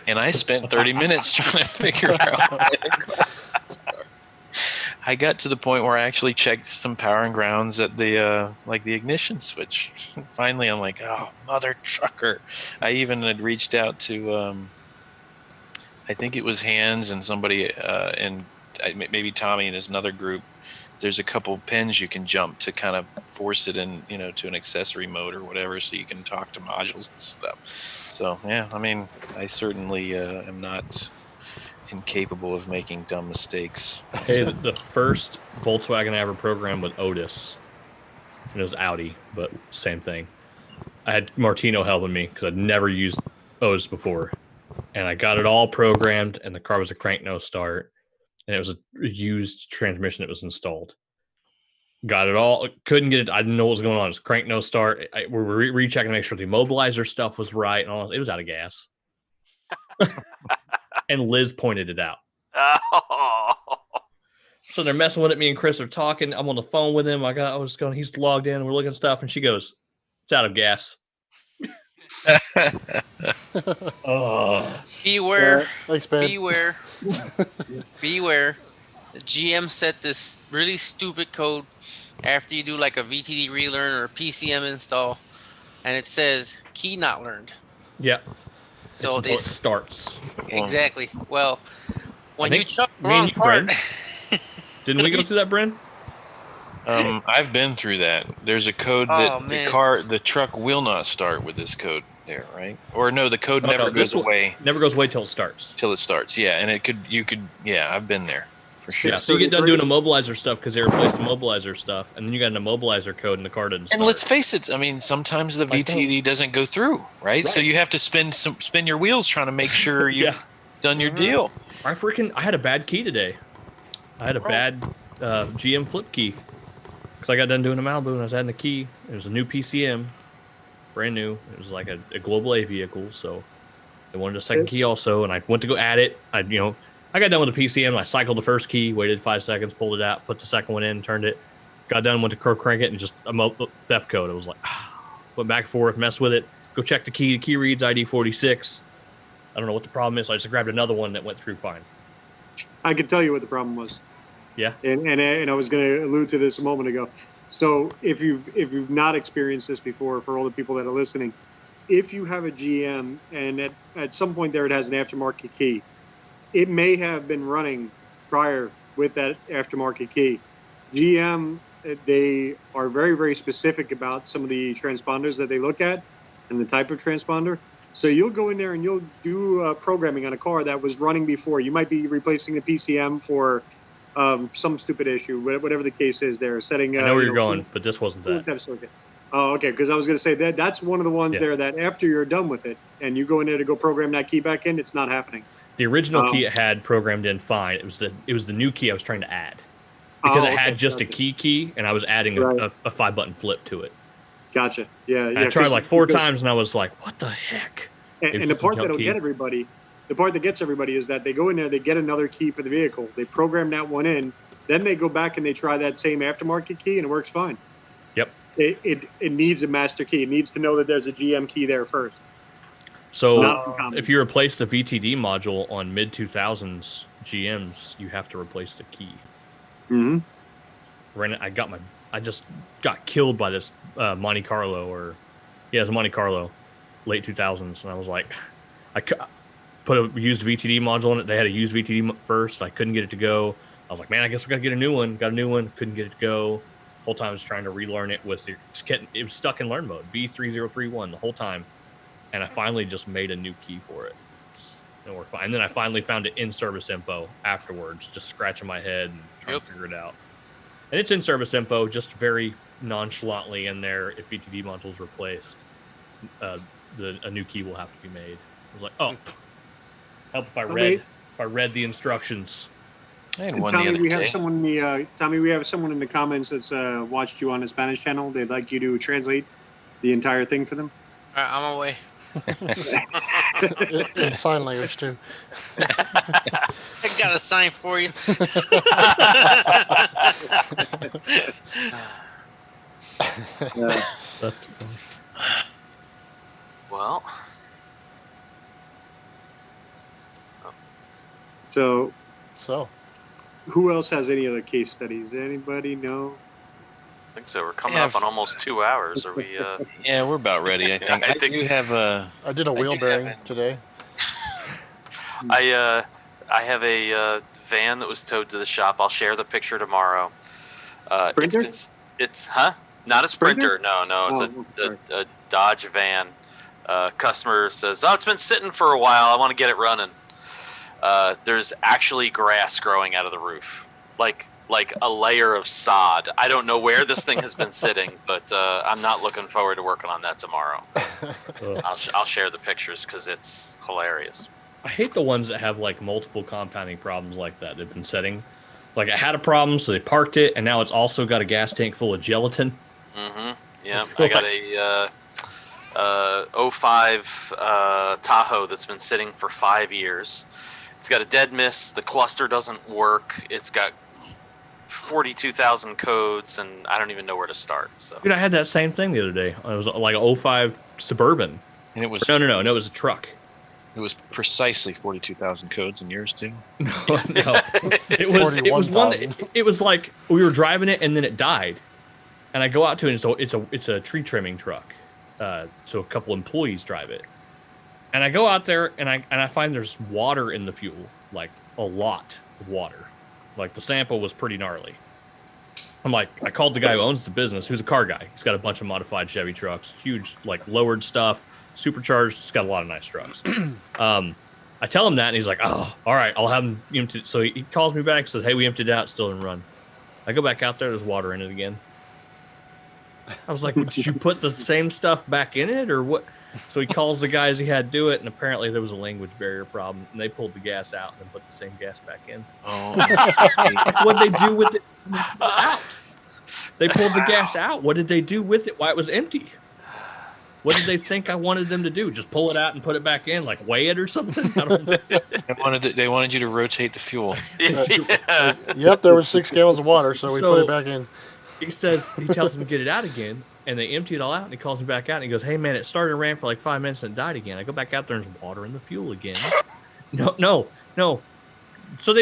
and I spent 30 minutes trying to figure out why the car wouldn't start. I got to the point where I actually checked some power and grounds at the the ignition switch. Finally, I'm like, oh, mother trucker. I even had reached out to I think it was Hans and somebody and maybe Tommy and his another group. There's a couple pins you can jump to kind of force it in, to an accessory mode or whatever, so you can talk to modules and stuff. So yeah, I mean, I certainly am not incapable of making dumb mistakes.
Hey, the first Volkswagen I ever programmed with Otis, and it was Audi, but same thing. I had Martino helping me because I'd never used Otis before, and I got it all programmed, and the car was a crank no start. And it was a used transmission that was installed. Got it all. Couldn't get it. I didn't know what was going on. It's crank no start. We were rechecking to make sure the immobilizer stuff was right. And all. It was out of gas. And Liz pointed it out.
Oh.
So they're messing with it. Me and Chris are talking. I'm on the phone with him. He's logged in. We're looking at stuff, and she goes, "It's out of gas." Oh,
Beware.
Thanks, babe.
Beware. Beware. The GM set this really stupid code after you do like a VTD relearn or a PCM install, and it says key not learned.
yeah.
So
It starts.
Exactly. Well, when you chuck the
me and
wrong
you,
part,
didn't we go through that, Bren?
I've been through that. There's a code that the truck will not start with this code there, right? Or no, the code never goes away.
Never goes away till it starts.
Yeah, and I've been there for sure.
Yeah, so you get done doing immobilizer stuff because they replaced the immobilizer stuff, and then you got an immobilizer code in the car doesn't start.
And let's face it, I mean, sometimes the VTD doesn't go through, right? So you have to spin your wheels trying to make sure you've done your deal.
I had a bad key today. I had a bad GM flip key. Because I got done doing a Malibu and I was adding the key. It was a new PCM, brand new. It was like a Global A vehicle, so they wanted a second key also. And I went to go add it. I got done with the PCM. I cycled the first key, waited 5 seconds, pulled it out, put the second one in, turned it. Got done, went to crank it, and just a theft code. It was like, went back and forth, messed with it. Go check the key. The key reads ID 46. I don't know what the problem is. So I just grabbed another one that went through fine.
I can tell you what the problem was.
Yeah.
And I was going to allude to this a moment ago. So if you've not experienced this before, for all the people that are listening, if you have a GM and at some point there it has an aftermarket key, it may have been running prior with that aftermarket key. GM, they are very, very specific about some of the transponders that they look at and the type of transponder. So you'll go in there and you'll do programming on a car that was running before. You might be replacing the PCM for some stupid issue, whatever the case is. They're setting.
I know where you're going, but this wasn't that.
Oh, okay. Because I was going to say that's one of the ones there that after you're done with it and you go in there to go program that key back in, it's not happening.
The original key it had programmed in fine. It was the new key I was trying to add because it had just a key, and I was adding a 5-button flip to it.
Gotcha. Yeah.
I tried like 4 times, and I was like, "What the heck?"
And the part that'll get everybody. The part that gets everybody is that they go in there, they get another key for the vehicle, they program that one in, then they go back and they try that same aftermarket key, and it works fine.
Yep.
It needs a master key. It needs to know that there's a GM key there first.
So if you replace the VTD module on mid-2000s GMs, you have to replace the key.
Mm-hmm.
I just got killed by this Monte Carlo, it was Monte Carlo, late 2000s, and I was like, I put a used VTD module in it. They had a used VTD first. I couldn't get it to go. I was like, man, I guess we got to get a new one. Got a new one. Couldn't get it to go. Whole time I was trying to relearn it it was stuck in learn mode, B3031 the whole time. And I finally just made a new key for it. And we're fine. And then I finally found it in service info afterwards, just scratching my head and trying to figure it out. And it's in service info, just very nonchalantly in there. If VTD module is replaced, a new key will have to be made. I was like, oh, help if I read the instructions.
I had one
Tommy,
the other
we
day.
have someone. Tommy, we have someone in the comments that's watched you on the Spanish channel. They'd like you to translate the entire thing for them.
All right, I'm away.
In sign language too.
I got a sign for you.
That's fun.
Well,
So,
So,
who else has any other case studies? Anybody know?
I think so. We're coming up on almost 2 hours. Are we?
Yeah, we're about ready. I think.
I think-
do have a.
I did a wheel bearing today.
I have a van that was towed to the shop. I'll share the picture tomorrow.
Sprinter?
It's not a Sprinter. No. It's
Oh,
a Dodge van. Customer says, "Oh, it's been sitting for a while. I want to get it running." There's actually grass growing out of the roof, like a layer of sod. I don't know where this thing has been sitting, but I'm not looking forward to working on that tomorrow. I'll share the pictures because it's hilarious.
I hate the ones that have like multiple compounding problems like that. They've been setting, like it had a problem, so they parked it, and now it's also got a gas tank full of gelatin.
Mm-hmm. Yeah, I got a 05 Tahoe that's been sitting for 5 years. It's got a dead miss. The cluster doesn't work. It's got 42,000 codes, and I don't even know where to start. So,
Dude, I had that same thing the other day. It was like a 05 Suburban.
And it was
No, it was a truck.
It was precisely 42,000 codes in yours too.
No. It was one. It was like we were driving it and then it died, and I go out to it. And it's a tree trimming truck. So a couple employees drive it, and I go out there and I find there's water in the fuel, like a lot of water. Like the sample was pretty gnarly. I'm like, I called the guy who owns the business, who's a car guy. He's got a bunch of modified Chevy trucks, huge, like lowered stuff, supercharged. He's got a lot of nice trucks. I tell him that, and he's like, "Oh, all right, I'll have him empty." So he calls me back and says, "Hey, we emptied it out, still didn't run." I go back out there, there's water in it again. I was like, "Did you put the same stuff back in it, or what?" So he calls the guys he had do it, and apparently there was a language barrier problem, and they pulled the gas out and then put the same gas back in.
Oh,
What'd they do with it? Out. They pulled the gas out. What did they do with it? Why it was empty? What did they think I wanted them to do? Just pull it out and put it back in, like weigh it or something? I don't know.
They wanted you to rotate the fuel.
Yep, there was 6 gallons of water, so we put it back in.
He tells them to get it out again, and they empty it all out, and he calls me back out, and he goes, "Hey, man, it started and ran for like 5 minutes and died again." I go back out there, and there's water in the fuel again. No. So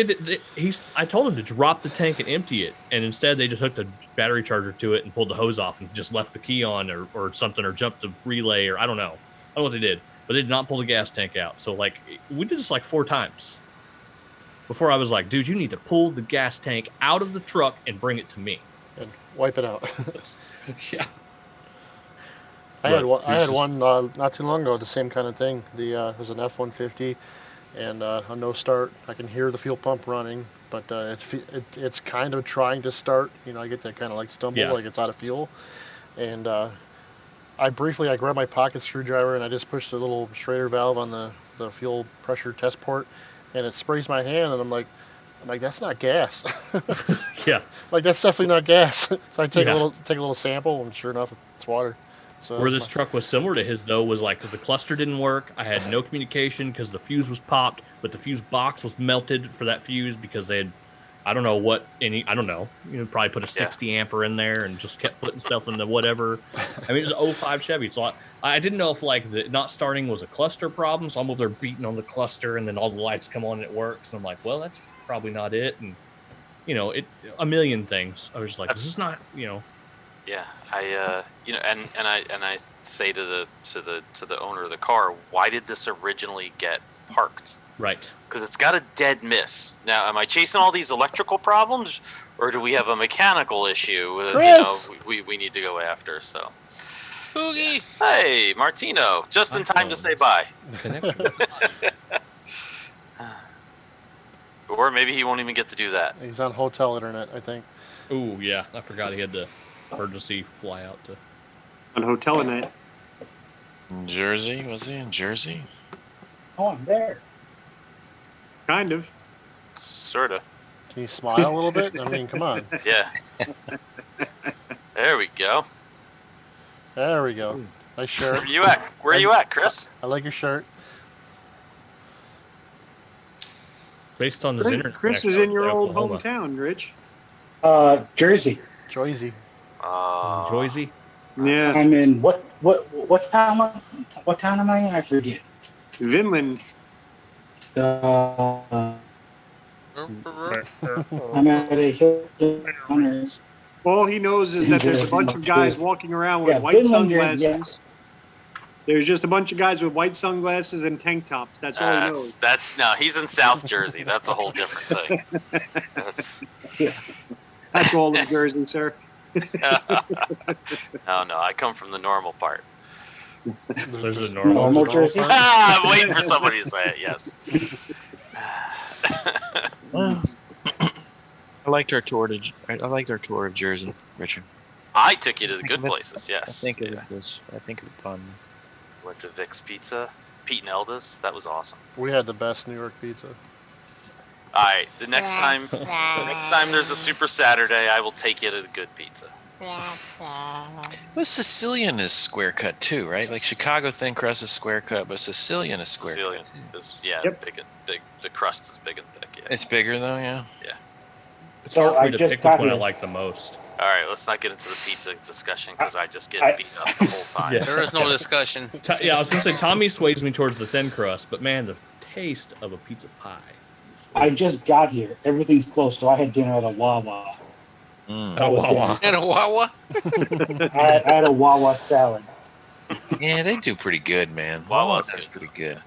I told him to drop the tank and empty it, and instead they just hooked a battery charger to it and pulled the hose off and just left the key on or something, or jumped the relay, or I don't know what they did, but they did not pull the gas tank out. So like we did this like 4 times before I was like, "Dude, you need to pull the gas tank out of the truck and bring it to me
and wipe it out."
Yeah.
I had one not too long ago, the same kind of thing. It was an F-150. And a no start. I can hear the fuel pump running, but it's kind of trying to start. I get that kind of like stumble, like it's out of fuel. And I grabbed my pocket screwdriver and I just pushed the little Schrader valve on the fuel pressure test port, and it sprays my hand. And I'm like, that's not gas.
Yeah.
Like that's definitely not gas. So I take a little sample, and sure enough, it's water. So
where this truck was similar to his, though, was like the cluster didn't work. I had no communication because the fuse was popped, but the fuse box was melted for that fuse because they had, I don't know, probably put a 60 ampere in there and just kept putting stuff in the whatever. I mean, it was an 05 Chevy. So I didn't know if like the not starting was a cluster problem. So I'm over there beating on the cluster, and then all the lights come on and it works. And I'm like, well, that's probably not it. And, a million things. I was just like, this is not,
Yeah, I say to the owner of the car, why did this originally get parked?
Right.
Because it's got a dead miss. Now, am I chasing all these electrical problems, or do we have a mechanical issue that we need to go after? So,
Boogie.
Hey, Martino, just in time to say bye. Or maybe he won't even get to do that.
He's on hotel internet, I think.
Oh yeah, I forgot he had to emergency fly out to
on hotel internet.
In Jersey? Was he in Jersey?
Oh, I'm there.
Kind of.
Sorta.
Can you smile a little bit? I mean, come on.
Yeah. There we go.
There we go. Nice shirt.
Where are you at, Chris?
I like your shirt.
Based on this internet.
Chris is in your old hometown, Rich.
Jersey.
Joyzy.
Joyzy?
Yeah.
I'm in what town? What town am I in? I forget.
Vinland.
I'm at a Hilton.
All he knows is that there's a bunch of guys walking around with white sunglasses. Yeah. There's just a bunch of guys with white sunglasses and tank tops. That's all he knows.
He's in South Jersey. That's a whole different thing.
That's all of Jersey, sir.
No, I come from the normal part.
There's a normal
Jersey.
I'm waiting for somebody to say it. Yes.
I liked our tour of Jersey, Richard.
I took you to the good places. Yes.
I think it was fun.
Went to Vic's Pizza, Pete and Elda's. That was awesome.
We had the best New York pizza.
All right, the next time there's a Super Saturday, I will take you to the good pizza.
Well, Sicilian is square cut too, right? Like Chicago thin crust is square cut, but Sicilian is square.
Sicilian is big. The crust is big and thick. Yeah.
It's bigger though, yeah.
Yeah.
It's
So
hard for
I
me to
just
pick which
got
one I
here.
like the most.
All right, let's not get into the pizza discussion because I just get beat up the whole time.
Yeah.
There is no discussion.
Yeah, I was gonna say Tommy sways me towards the thin crust, but man, the taste of a pizza pie.
I just got here. Everything's closed, so I had dinner at a Wawa.
Mm.
That was dinner.
And a Wawa.
I had a Wawa salad.
Yeah, they do pretty good, man.
Wawa's
Wawa's
good.
pretty good.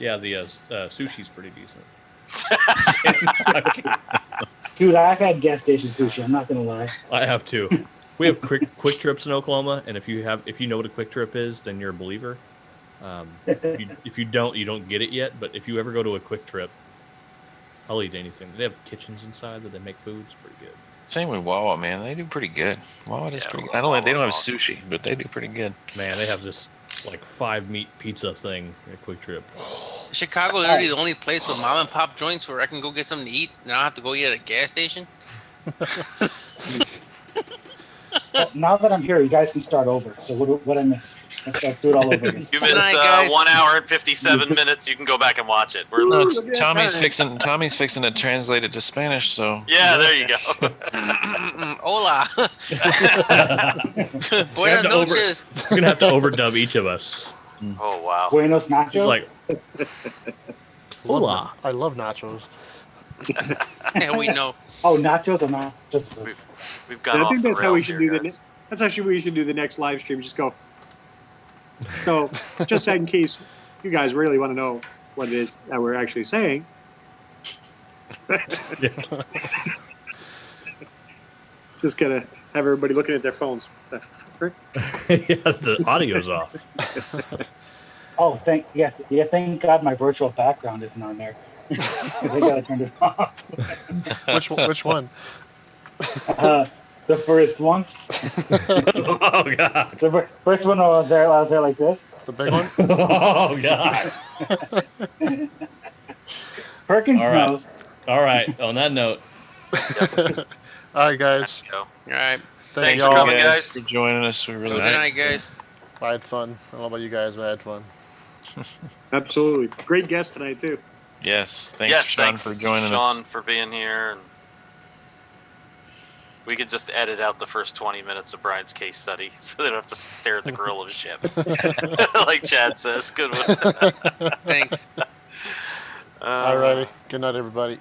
Yeah, the sushi's pretty decent.
Dude, I've had gas station sushi. I'm not gonna lie.
I have too. We have quick trips in Oklahoma, and if you know what a quick trip is, then you're a believer. If you don't, you don't get it yet. But if you ever go to a quick trip, I'll eat anything. They have kitchens inside that they make food. It's pretty good.
Same with Wawa, man. They do pretty good. Wawa does pretty good. They don't have sushi, but they do pretty good.
Man, they have this like 5 meat pizza thing at a quick trip.
Chicago literally the only place with mom and pop joints where I can go get something to eat and I don't have to go eat at a gas station.
Well, now that I'm here, you guys can start over. So what I missed? Let's do it all over again.
You missed 1 hour and 57 minutes. You can go back and watch it.
Tommy's fixing to translate it to Spanish. So
yeah, there you go.
Hola. Buenas noches.
You're gonna have to overdub each of us.
Oh wow.
Buenos nachos.
It's like, hola.
I love nachos.
Yeah, we know.
Oh, nachos or not? Just
We've got
I
off
think
the
that's how we
rails
should
here,
do
guys.
that's actually we should do the next live stream. Just go. So, just in case you guys really want to know what it is that we're actually saying. Just gonna have everybody looking at their phones.
Yeah, the audio's off.
Oh, thank God my virtual background isn't on there. They gotta turn it off.
Which one?
The first one.
Oh God.
The first one I was there like this.
The big one?
Oh God.
Perkins
All right.
knows.
All right. On that note.
All right, guys.
All right.
Thanks
y'all
for coming, guys.
for joining us. We really
Good night, guys.
I had fun. I don't know about you guys, but I had fun.
Absolutely. Great guest tonight, too.
Yes. Thanks, Sean, for joining us.
Sean, for being here. And we could just edit out the first 20 minutes of Brian's case study so they don't have to stare at the grill of a ship. Like Chad says. Good one.
Thanks.
All righty. Good night, everybody.